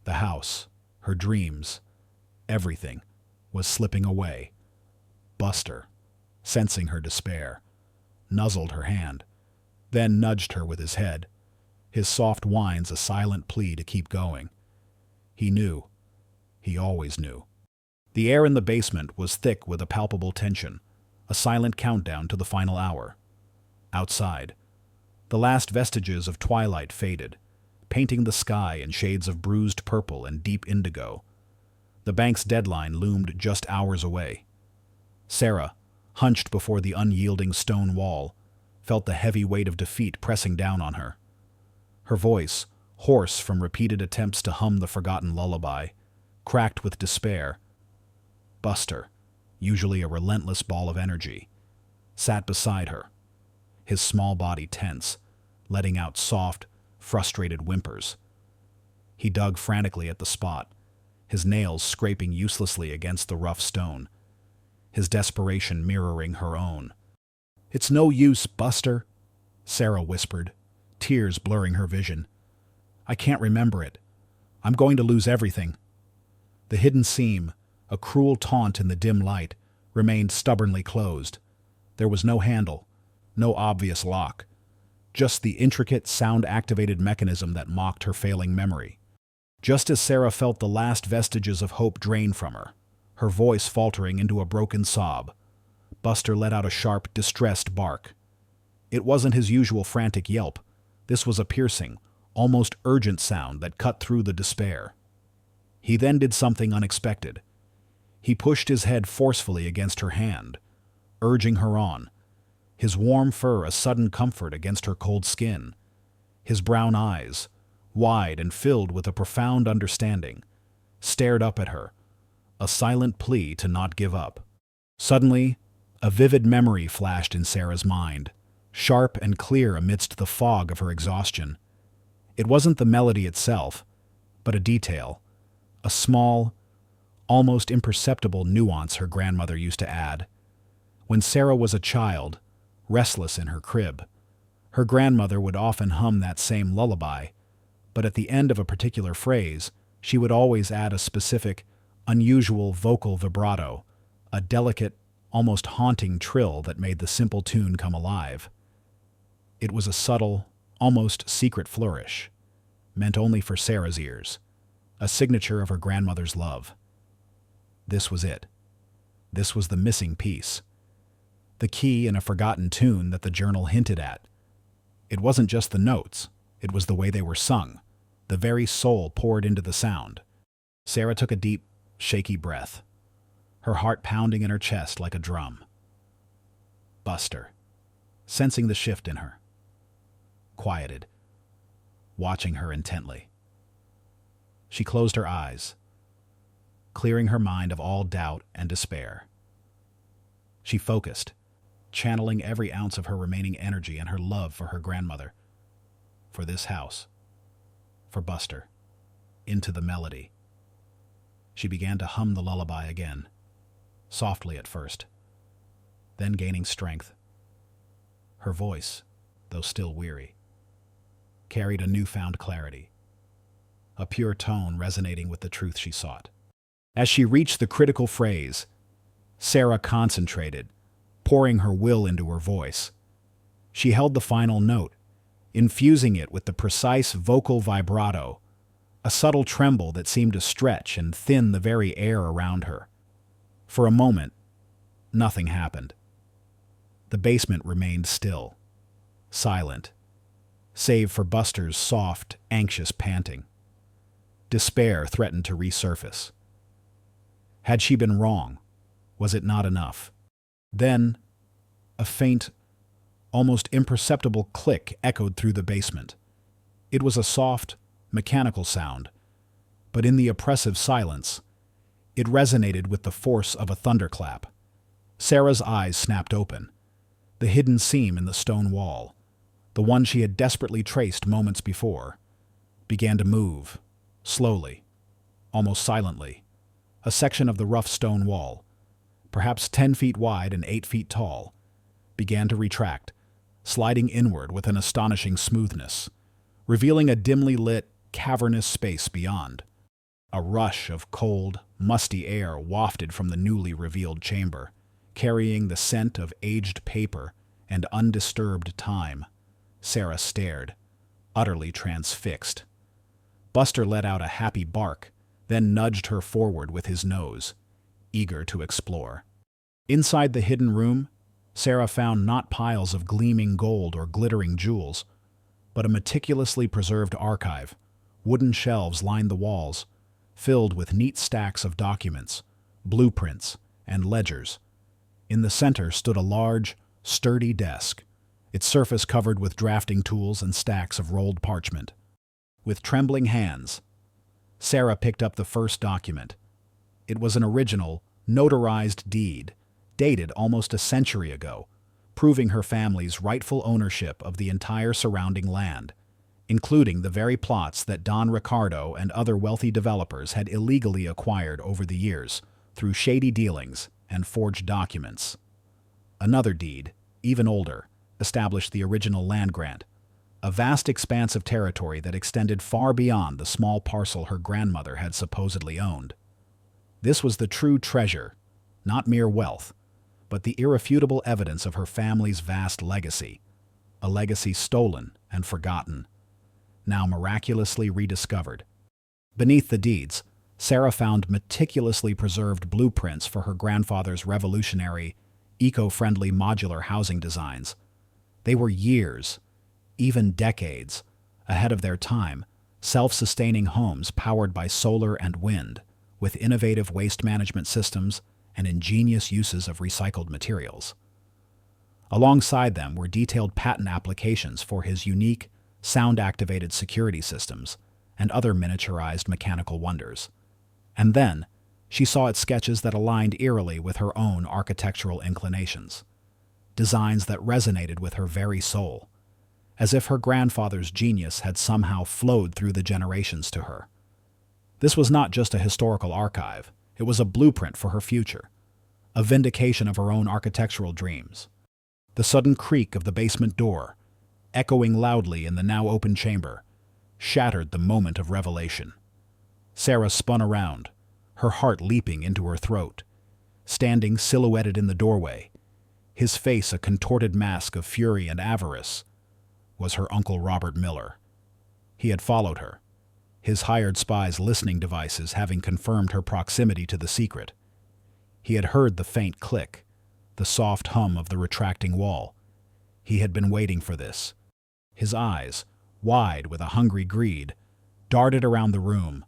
The house, her dreams, everything was slipping away. Buster, sensing her despair, nuzzled her hand, then nudged her with his head, his soft whines a silent plea to keep going. He knew. He always knew. The air in the basement was thick with a palpable tension, a silent countdown to the final hour. Outside, the last vestiges of twilight faded, painting the sky in shades of bruised purple and deep indigo. The bank's deadline loomed just hours away. Sarah, hunched before the unyielding stone wall, felt the heavy weight of defeat pressing down on her. Her voice, hoarse from repeated attempts to hum the forgotten lullaby, cracked with despair. Buster, usually a relentless ball of energy, sat beside her, his small body tense, letting out soft, frustrated whimpers. He dug frantically at the spot, his nails scraping uselessly against the rough stone, his desperation mirroring her own. "It's no use, Buster," Sarah whispered, tears blurring her vision. "I can't remember it. I'm going to lose everything." The hidden seam, a cruel taunt in the dim light, remained stubbornly closed. There was no handle, no obvious lock, just the intricate sound-activated mechanism that mocked her failing memory. Just as Sarah felt the last vestiges of hope drain from her voice faltering into a broken sob, Buster let out a sharp, distressed bark. It wasn't his usual frantic yelp. This was a piercing, almost urgent sound that cut through the despair. He then did something unexpected. He pushed his head forcefully against her hand, urging her on, his warm fur a sudden comfort against her cold skin. His brown eyes, wide and filled with a profound understanding, stared up at her, a silent plea to not give up. Suddenly, a vivid memory flashed in Sarah's mind, sharp and clear amidst the fog of her exhaustion. It wasn't the melody itself, but a detail, a small, almost imperceptible nuance her grandmother used to add. When Sarah was a child, restless in her crib, her grandmother would often hum that same lullaby, but at the end of a particular phrase, she would always add a specific, unusual vocal vibrato, a delicate, almost haunting trill that made the simple tune come alive. It was a subtle, almost secret flourish, meant only for Sarah's ears, a signature of her grandmother's love. This was it. This was the missing piece, the key in a forgotten tune that the journal hinted at. It wasn't just the notes, it was the way they were sung, the very soul poured into the sound. Sarah took a deep, shaky breath, her heart pounding in her chest like a drum. Buster, sensing the shift in her, quieted, watching her intently. She closed her eyes, clearing her mind of all doubt and despair. She focused, channeling every ounce of her remaining energy and her love for her grandmother, for this house, for Buster, into the melody. She began to hum the lullaby again, softly at first, then gaining strength. Her voice, though still weary, carried a newfound clarity, a pure tone resonating with the truth she sought. As she reached the critical phrase, Sarah concentrated, pouring her will into her voice. She held the final note, infusing it with the precise vocal vibrato, a subtle tremble that seemed to stretch and thin the very air around her. For a moment, nothing happened. The basement remained still, silent, save for Buster's soft, anxious panting. Despair threatened to resurface. Had she been wrong? Was it not enough? Then, a faint, almost imperceptible click echoed through the basement. It was a soft, mechanical sound, but in the oppressive silence, it resonated with the force of a thunderclap. Sarah's eyes snapped open. The hidden seam in the stone wall, the one she had desperately traced moments before, began to move, slowly, almost silently. A section of the rough stone wall, perhaps 10 feet wide and 8 feet tall, began to retract, sliding inward with an astonishing smoothness, revealing a dimly lit, cavernous space beyond. A rush of cold, musty air wafted from the newly revealed chamber, carrying the scent of aged paper and undisturbed time. Sarah stared, utterly transfixed. Buster let out a happy bark, then nudged her forward with his nose, eager to explore. Inside the hidden room, Sarah found not piles of gleaming gold or glittering jewels, but a meticulously preserved archive. Wooden shelves lined the walls, filled with neat stacks of documents, blueprints, and ledgers. In the center stood a large, sturdy desk, its surface covered with drafting tools and stacks of rolled parchment. With trembling hands, Sarah picked up the first document. It was an original, notarized deed, dated almost a century ago, proving her family's rightful ownership of the entire surrounding land. including the very plots that Don Ricardo and other wealthy developers had illegally acquired over the years through shady dealings and forged documents. Another deed, even older, established the original land grant, a vast expanse of territory that extended far beyond the small parcel her grandmother had supposedly owned. This was the true treasure, not mere wealth, but the irrefutable evidence of her family's vast legacy, a legacy stolen and forgotten, now miraculously rediscovered. Beneath the deeds, Sarah found meticulously preserved blueprints for her grandfather's revolutionary, eco-friendly modular housing designs. They were years, even decades, ahead of their time, self-sustaining homes powered by solar and wind, with innovative waste management systems and ingenious uses of recycled materials. Alongside them were detailed patent applications for his unique, sound-activated security systems and other miniaturized mechanical wonders. And then, she saw its sketches that aligned eerily with her own architectural inclinations, designs that resonated with her very soul, as if her grandfather's genius had somehow flowed through the generations to her. This was not just a historical archive, it was a blueprint for her future, a vindication of her own architectural dreams. The sudden creak of the basement door, echoing loudly in the now open chamber, shattered the moment of revelation. Sarah spun around, her heart leaping into her throat. Standing silhouetted in the doorway, his face a contorted mask of fury and avarice, was her Uncle Robert Miller. He had followed her, his hired spies' listening devices having confirmed her proximity to the secret. He had heard the faint click, the soft hum of the retracting wall. He had been waiting for this. His eyes, wide with a hungry greed, darted around the room.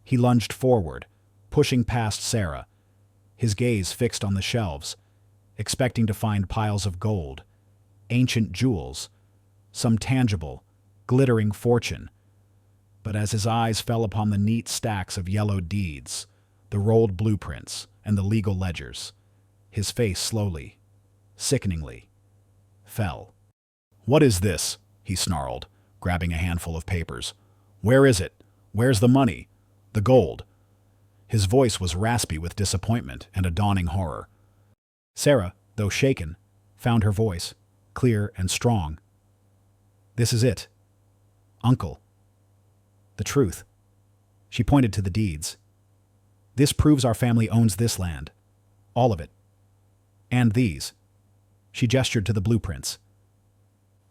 He lunged forward, pushing past Sarah, his gaze fixed on the shelves, expecting to find piles of gold, ancient jewels, some tangible, glittering fortune. But as his eyes fell upon the neat stacks of yellowed deeds, the rolled blueprints, and the legal ledgers, his face slowly, sickeningly, fell. "What is this?" he snarled, grabbing a handful of papers. "Where is it? Where's the money? The gold?" His voice was raspy with disappointment and a dawning horror. Sarah, though shaken, found her voice, clear and strong. "This is it. Uncle. The truth." She pointed to the deeds. "This proves our family owns this land. All of it. And these." She gestured to the blueprints.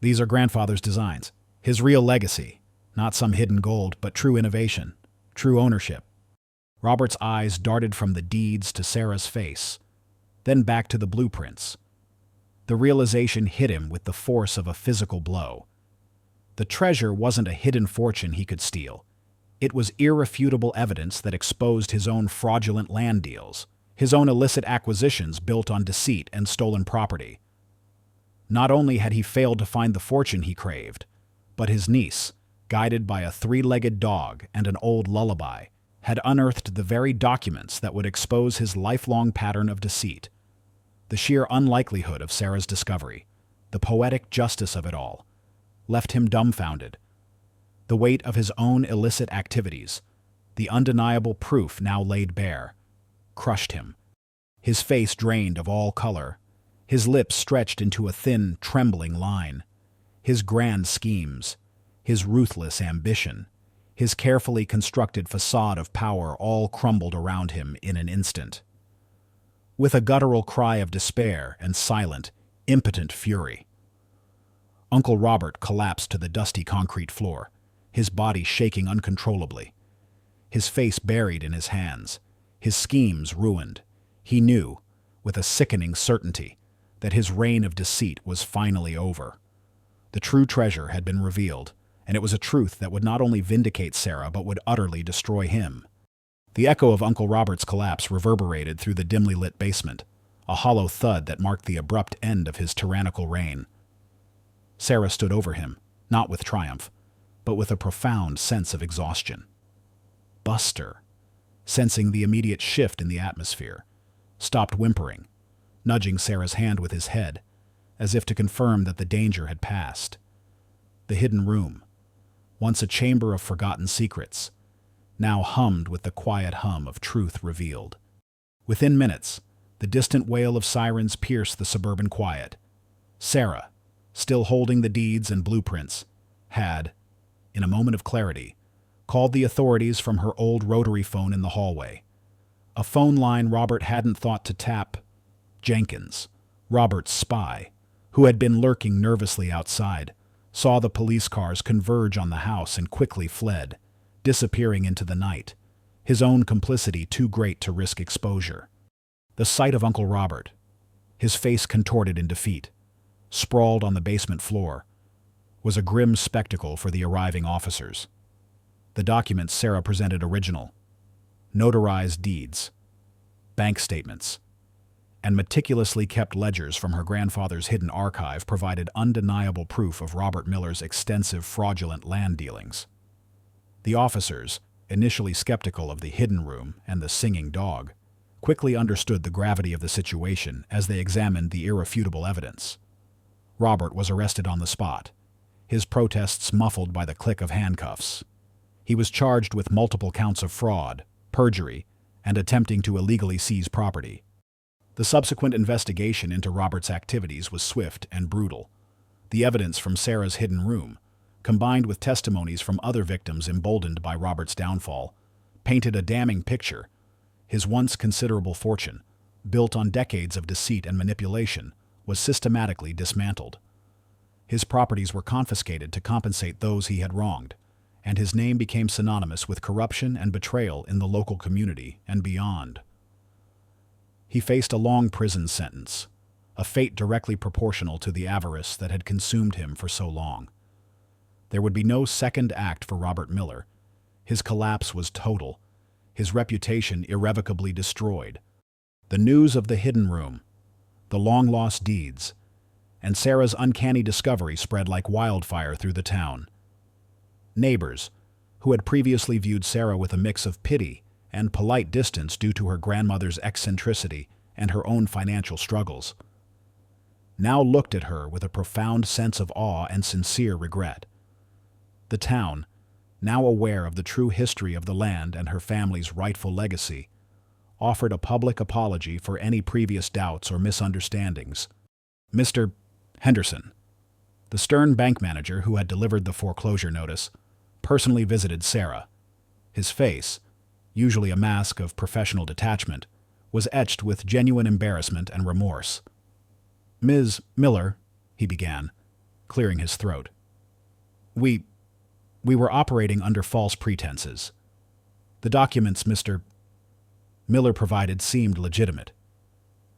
"These are grandfather's designs. His real legacy. Not some hidden gold, but true innovation. True ownership." Robert's eyes darted from the deeds to Sarah's face, then back to the blueprints. The realization hit him with the force of a physical blow. The treasure wasn't a hidden fortune he could steal. It was irrefutable evidence that exposed his own fraudulent land deals, his own illicit acquisitions built on deceit and stolen property. Not only had he failed to find the fortune he craved, but his niece, guided by a three-legged dog and an old lullaby, had unearthed the very documents that would expose his lifelong pattern of deceit. The sheer unlikelihood of Sarah's discovery, the poetic justice of it all, left him dumbfounded. The weight of his own illicit activities, the undeniable proof now laid bare, crushed him. His face drained of all color, his lips stretched into a thin, trembling line. His grand schemes, his ruthless ambition, his carefully constructed facade of power all crumbled around him in an instant. With a guttural cry of despair and silent, impotent fury, Uncle Robert collapsed to the dusty concrete floor, his body shaking uncontrollably. His face buried in his hands, his schemes ruined. He knew, with a sickening certainty, that his reign of deceit was finally over. The true treasure had been revealed, and it was a truth that would not only vindicate Sarah but would utterly destroy him. The echo of Uncle Robert's collapse reverberated through the dimly lit basement, a hollow thud that marked the abrupt end of his tyrannical reign. Sarah stood over him, not with triumph, but with a profound sense of exhaustion. Buster, sensing the immediate shift in the atmosphere, stopped whimpering, nudging Sarah's hand with his head, as if to confirm that the danger had passed. The hidden room, once a chamber of forgotten secrets, now hummed with the quiet hum of truth revealed. Within minutes, the distant wail of sirens pierced the suburban quiet. Sarah, still holding the deeds and blueprints, had, in a moment of clarity, called the authorities from her old rotary phone in the hallway. A phone line Robert hadn't thought to tap. Jenkins, Robert's spy, who had been lurking nervously outside, saw the police cars converge on the house and quickly fled, disappearing into the night, his own complicity too great to risk exposure. The sight of Uncle Robert, his face contorted in defeat, sprawled on the basement floor, was a grim spectacle for the arriving officers. The documents Sarah presented original, notarized deeds, bank statements, and meticulously kept ledgers from her grandfather's hidden archive provided undeniable proof of Robert Miller's extensive fraudulent land dealings. The officers, initially skeptical of the hidden room and the singing dog, quickly understood the gravity of the situation as they examined the irrefutable evidence. Robert was arrested on the spot, his protests muffled by the click of handcuffs. He was charged with multiple counts of fraud, perjury, and attempting to illegally seize property. The subsequent investigation into Robert's activities was swift and brutal. The evidence from Sarah's hidden room, combined with testimonies from other victims emboldened by Robert's downfall, painted a damning picture. His once considerable fortune, built on decades of deceit and manipulation, was systematically dismantled. His properties were confiscated to compensate those he had wronged, and his name became synonymous with corruption and betrayal in the local community and beyond. He faced a long prison sentence, a fate directly proportional to the avarice that had consumed him for so long. There would be no second act for Robert Miller. His collapse was total, his reputation irrevocably destroyed. The news of the hidden room, the long-lost deeds, and Sarah's uncanny discovery spread like wildfire through the town. Neighbors, who had previously viewed Sarah with a mix of pity and polite distance due to her grandmother's eccentricity and her own financial struggles, now looked at her with a profound sense of awe and sincere regret. The town, now aware of the true history of the land and her family's rightful legacy, offered a public apology for any previous doubts or misunderstandings. Mr. Henderson, the stern bank manager who had delivered the foreclosure notice, personally visited Sarah. His face, usually a mask of professional detachment, was etched with genuine embarrassment and remorse. "Ms. Miller," he began, clearing his throat, We were operating under false pretenses. The documents Mr. Miller provided seemed legitimate.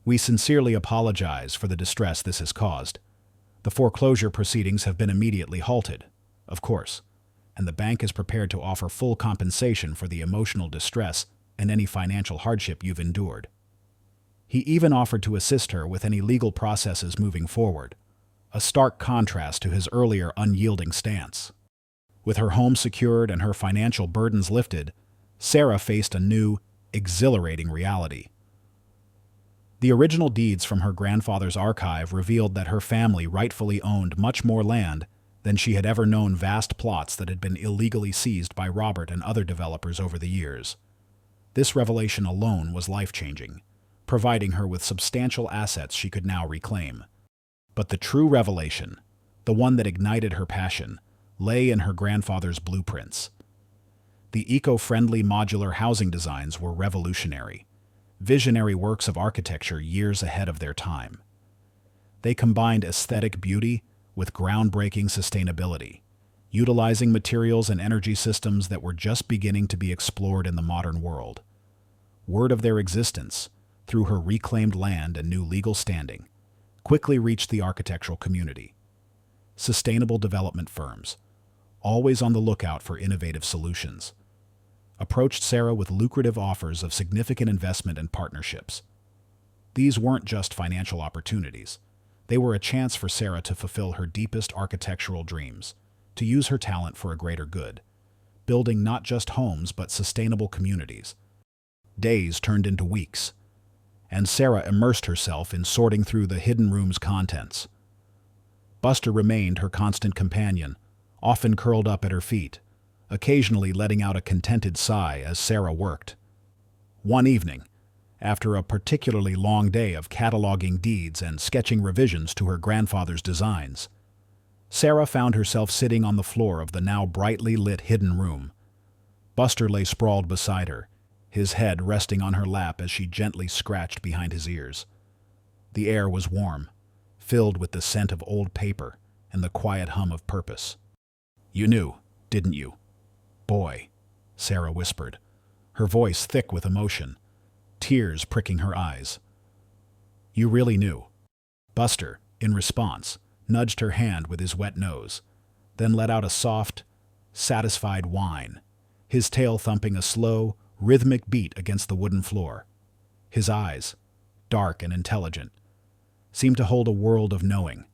We sincerely apologize for the distress this has caused. The foreclosure proceedings have been immediately halted, of course, and the bank is prepared to offer full compensation for the emotional distress and any financial hardship you've endured. He even offered to assist her with any legal processes moving forward, a stark contrast to his earlier unyielding stance. With her home secured and her financial burdens lifted, Sarah faced a new, exhilarating reality. The original deeds from her grandfather's archive revealed that her family rightfully owned much more land than she had ever known, vast plots that had been illegally seized by Robert and other developers over the years. This revelation alone was life-changing, providing her with substantial assets she could now reclaim. But the true revelation, the one that ignited her passion, lay in her grandfather's blueprints. The eco-friendly modular housing designs were revolutionary, visionary works of architecture years ahead of their time. They combined aesthetic beauty with groundbreaking sustainability, utilizing materials and energy systems that were just beginning to be explored in the modern world. Word of their existence, through her reclaimed land and new legal standing, quickly reached the architectural community. Sustainable development firms, always on the lookout for innovative solutions, approached Sarah with lucrative offers of significant investment and partnerships. These weren't just financial opportunities. They were a chance for Sarah to fulfill her deepest architectural dreams, to use her talent for a greater good, building not just homes but sustainable communities. Days turned into weeks, and Sarah immersed herself in sorting through the hidden room's contents. Buster remained her constant companion, often curled up at her feet, occasionally letting out a contented sigh as Sarah worked. One evening, after a particularly long day of cataloging deeds and sketching revisions to her grandfather's designs, Sarah found herself sitting on the floor of the now brightly lit hidden room. Buster lay sprawled beside her, his head resting on her lap as she gently scratched behind his ears. The air was warm, filled with the scent of old paper and the quiet hum of purpose. "You knew, didn't you, boy?" Sarah whispered, her voice thick with emotion, tears pricking her eyes. "You really knew." Buster, in response, nudged her hand with his wet nose, then let out a soft, satisfied whine, his tail thumping a slow, rhythmic beat against the wooden floor. His eyes, dark and intelligent, seemed to hold a world of knowing.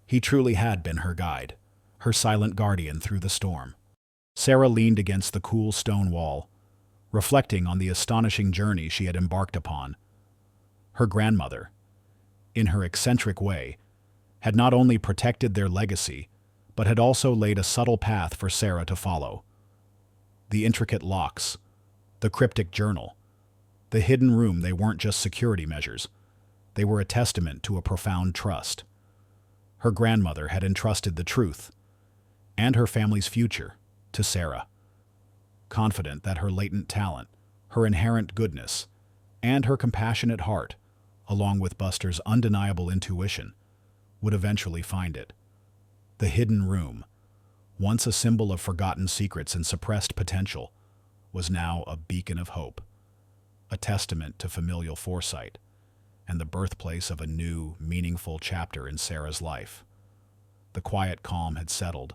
He truly had been her guide, her silent guardian through the storm. Sarah leaned against the cool stone wall, reflecting on the astonishing journey she had embarked upon. Her grandmother, in her eccentric way, had not only protected their legacy, but had also laid a subtle path for Sarah to follow. The intricate locks, the cryptic journal, the hidden room, they weren't just security measures. They were a testament to a profound trust. Her grandmother had entrusted the truth, and her family's future, to Sarah, confident that her latent talent, her inherent goodness, and her compassionate heart, along with Buster's undeniable intuition, would eventually find it. The hidden room, once a symbol of forgotten secrets and suppressed potential, was now a beacon of hope, a testament to familial foresight, and the birthplace of a new, meaningful chapter in Sarah's life. The quiet calm had settled,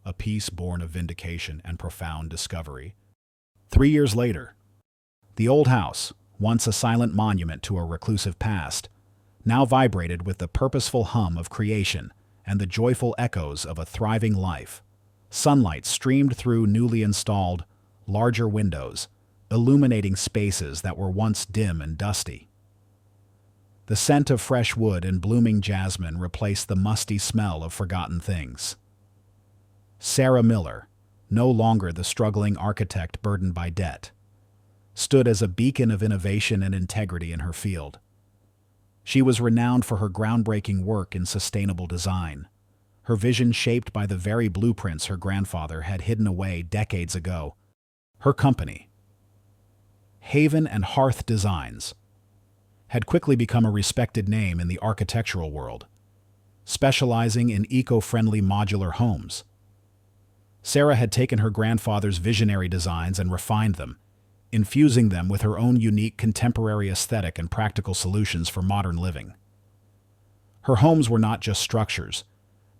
a peace born of vindication and profound discovery. 3 years later, the old house, once a silent monument to a reclusive past, now vibrated with the purposeful hum of creation and the joyful echoes of a thriving life. Sunlight streamed through newly installed, larger windows, illuminating spaces that were once dim and dusty. The scent of fresh wood and blooming jasmine replaced the musty smell of forgotten things. Sarah Miller, no longer the struggling architect burdened by debt, stood as a beacon of innovation and integrity in her field. She was renowned for her groundbreaking work in sustainable design, her vision shaped by the very blueprints her grandfather had hidden away decades ago. Her company, Haven and Hearth Designs, had quickly become a respected name in the architectural world, specializing in eco-friendly modular homes. Sarah had taken her grandfather's visionary designs and refined them, infusing them with her own unique contemporary aesthetic and practical solutions for modern living. Her homes were not just structures,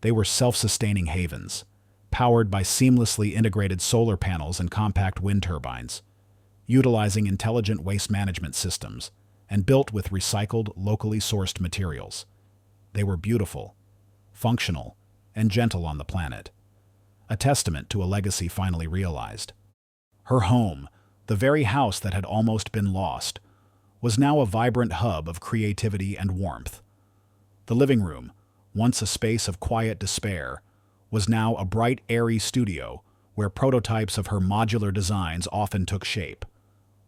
they were self-sustaining havens, powered by seamlessly integrated solar panels and compact wind turbines, utilizing intelligent waste management systems, and built with recycled, locally sourced materials. They were beautiful, functional, and gentle on the planet, a testament to a legacy finally realized. Her home, the very house that had almost been lost, was now a vibrant hub of creativity and warmth. The living room, once a space of quiet despair, was now a bright, airy studio where prototypes of her modular designs often took shape.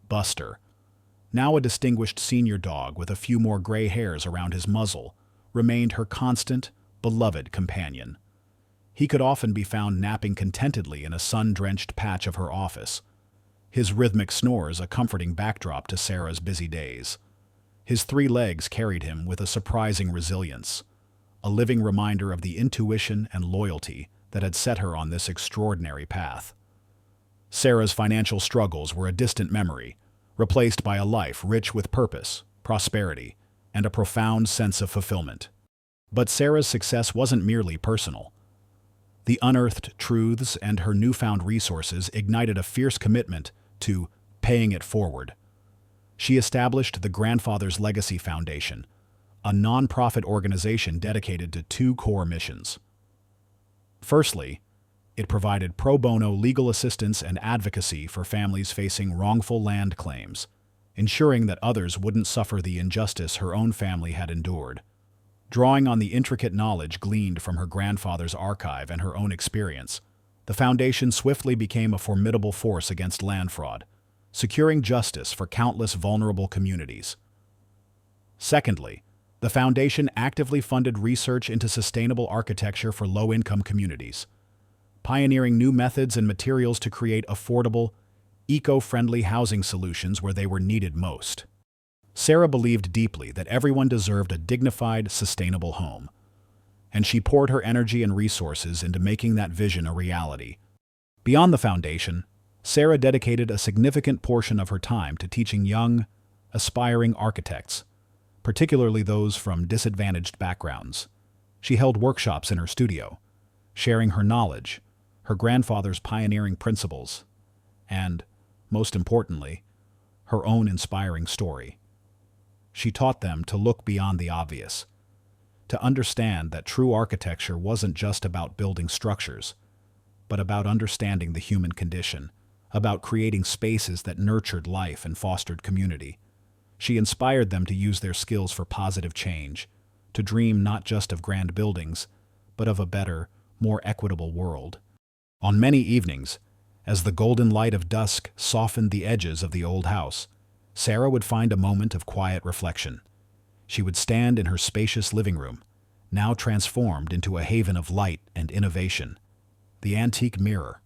Buster, now a distinguished senior dog with a few more gray hairs around his muzzle, remained her constant, beloved companion. He could often be found napping contentedly in a sun-drenched patch of her office, his rhythmic snores a comforting backdrop to Sarah's busy days. His 3 legs carried him with a surprising resilience, a living reminder of the intuition and loyalty that had set her on this extraordinary path. Sarah's financial struggles were a distant memory, replaced by a life rich with purpose, prosperity, and a profound sense of fulfillment. But Sarah's success wasn't merely personal. The unearthed truths and her newfound resources ignited a fierce commitment to paying it forward. She established the Grandfather's Legacy Foundation, a non-profit organization dedicated to 2 core missions. Firstly, it provided pro bono legal assistance and advocacy for families facing wrongful land claims, ensuring that others wouldn't suffer the injustice her own family had endured. Drawing on the intricate knowledge gleaned from her grandfather's archive and her own experience, the Foundation swiftly became a formidable force against land fraud, securing justice for countless vulnerable communities. Secondly, the Foundation actively funded research into sustainable architecture for low-income communities, pioneering new methods and materials to create affordable, eco-friendly housing solutions where they were needed most. Sarah believed deeply that everyone deserved a dignified, sustainable home, and she poured her energy and resources into making that vision a reality. Beyond the Foundation, Sarah dedicated a significant portion of her time to teaching young, aspiring architects, particularly those from disadvantaged backgrounds. She held workshops in her studio, sharing her knowledge, her grandfather's pioneering principles, and, most importantly, her own inspiring story. She taught them to look beyond the obvious, to understand that true architecture wasn't just about building structures, but about understanding the human condition, about creating spaces that nurtured life and fostered community. She inspired them to use their skills for positive change, to dream not just of grand buildings, but of a better, more equitable world. On many evenings, as the golden light of dusk softened the edges of the old house, Sarah would find a moment of quiet reflection. She would stand in her spacious living room, now transformed into a haven of light and innovation. The antique mirror,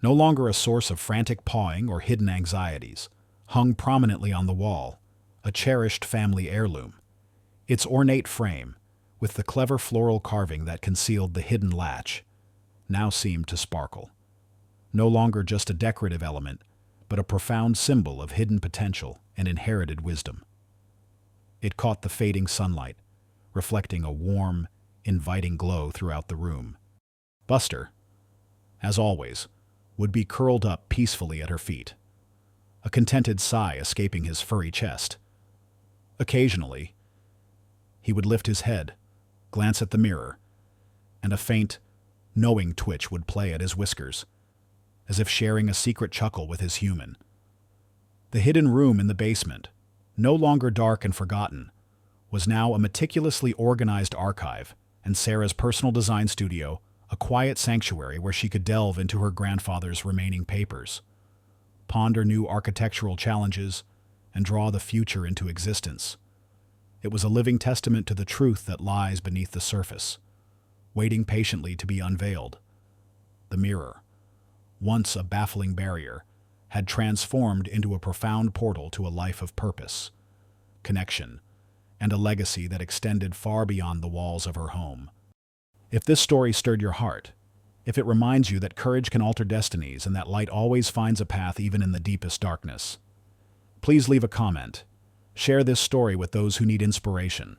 no longer a source of frantic pawing or hidden anxieties, hung prominently on the wall, a cherished family heirloom. Its ornate frame, with the clever floral carving that concealed the hidden latch, now seemed to sparkle. No longer just a decorative element, but a profound symbol of hidden potential and inherited wisdom. It caught the fading sunlight, reflecting a warm, inviting glow throughout the room. Buster, as always, would be curled up peacefully at her feet, a contented sigh escaping his furry chest. Occasionally, he would lift his head, glance at the mirror, and a faint, knowing twitch would play at his whiskers, as if sharing a secret chuckle with his human. The hidden room in the basement, no longer dark and forgotten, was now a meticulously organized archive and Sarah's personal design studio, a quiet sanctuary where she could delve into her grandfather's remaining papers, ponder new architectural challenges, and draw the future into existence. It was a living testament to the truth that lies beneath the surface, waiting patiently to be unveiled. The mirror, once a baffling barrier, had transformed into a profound portal to a life of purpose, connection, and a legacy that extended far beyond the walls of her home. If this story stirred your heart, if it reminds you that courage can alter destinies and that light always finds a path even in the deepest darkness, please leave a comment. Share this story with those who need inspiration.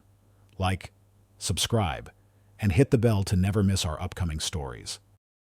Like, subscribe, and hit the bell to never miss our upcoming stories.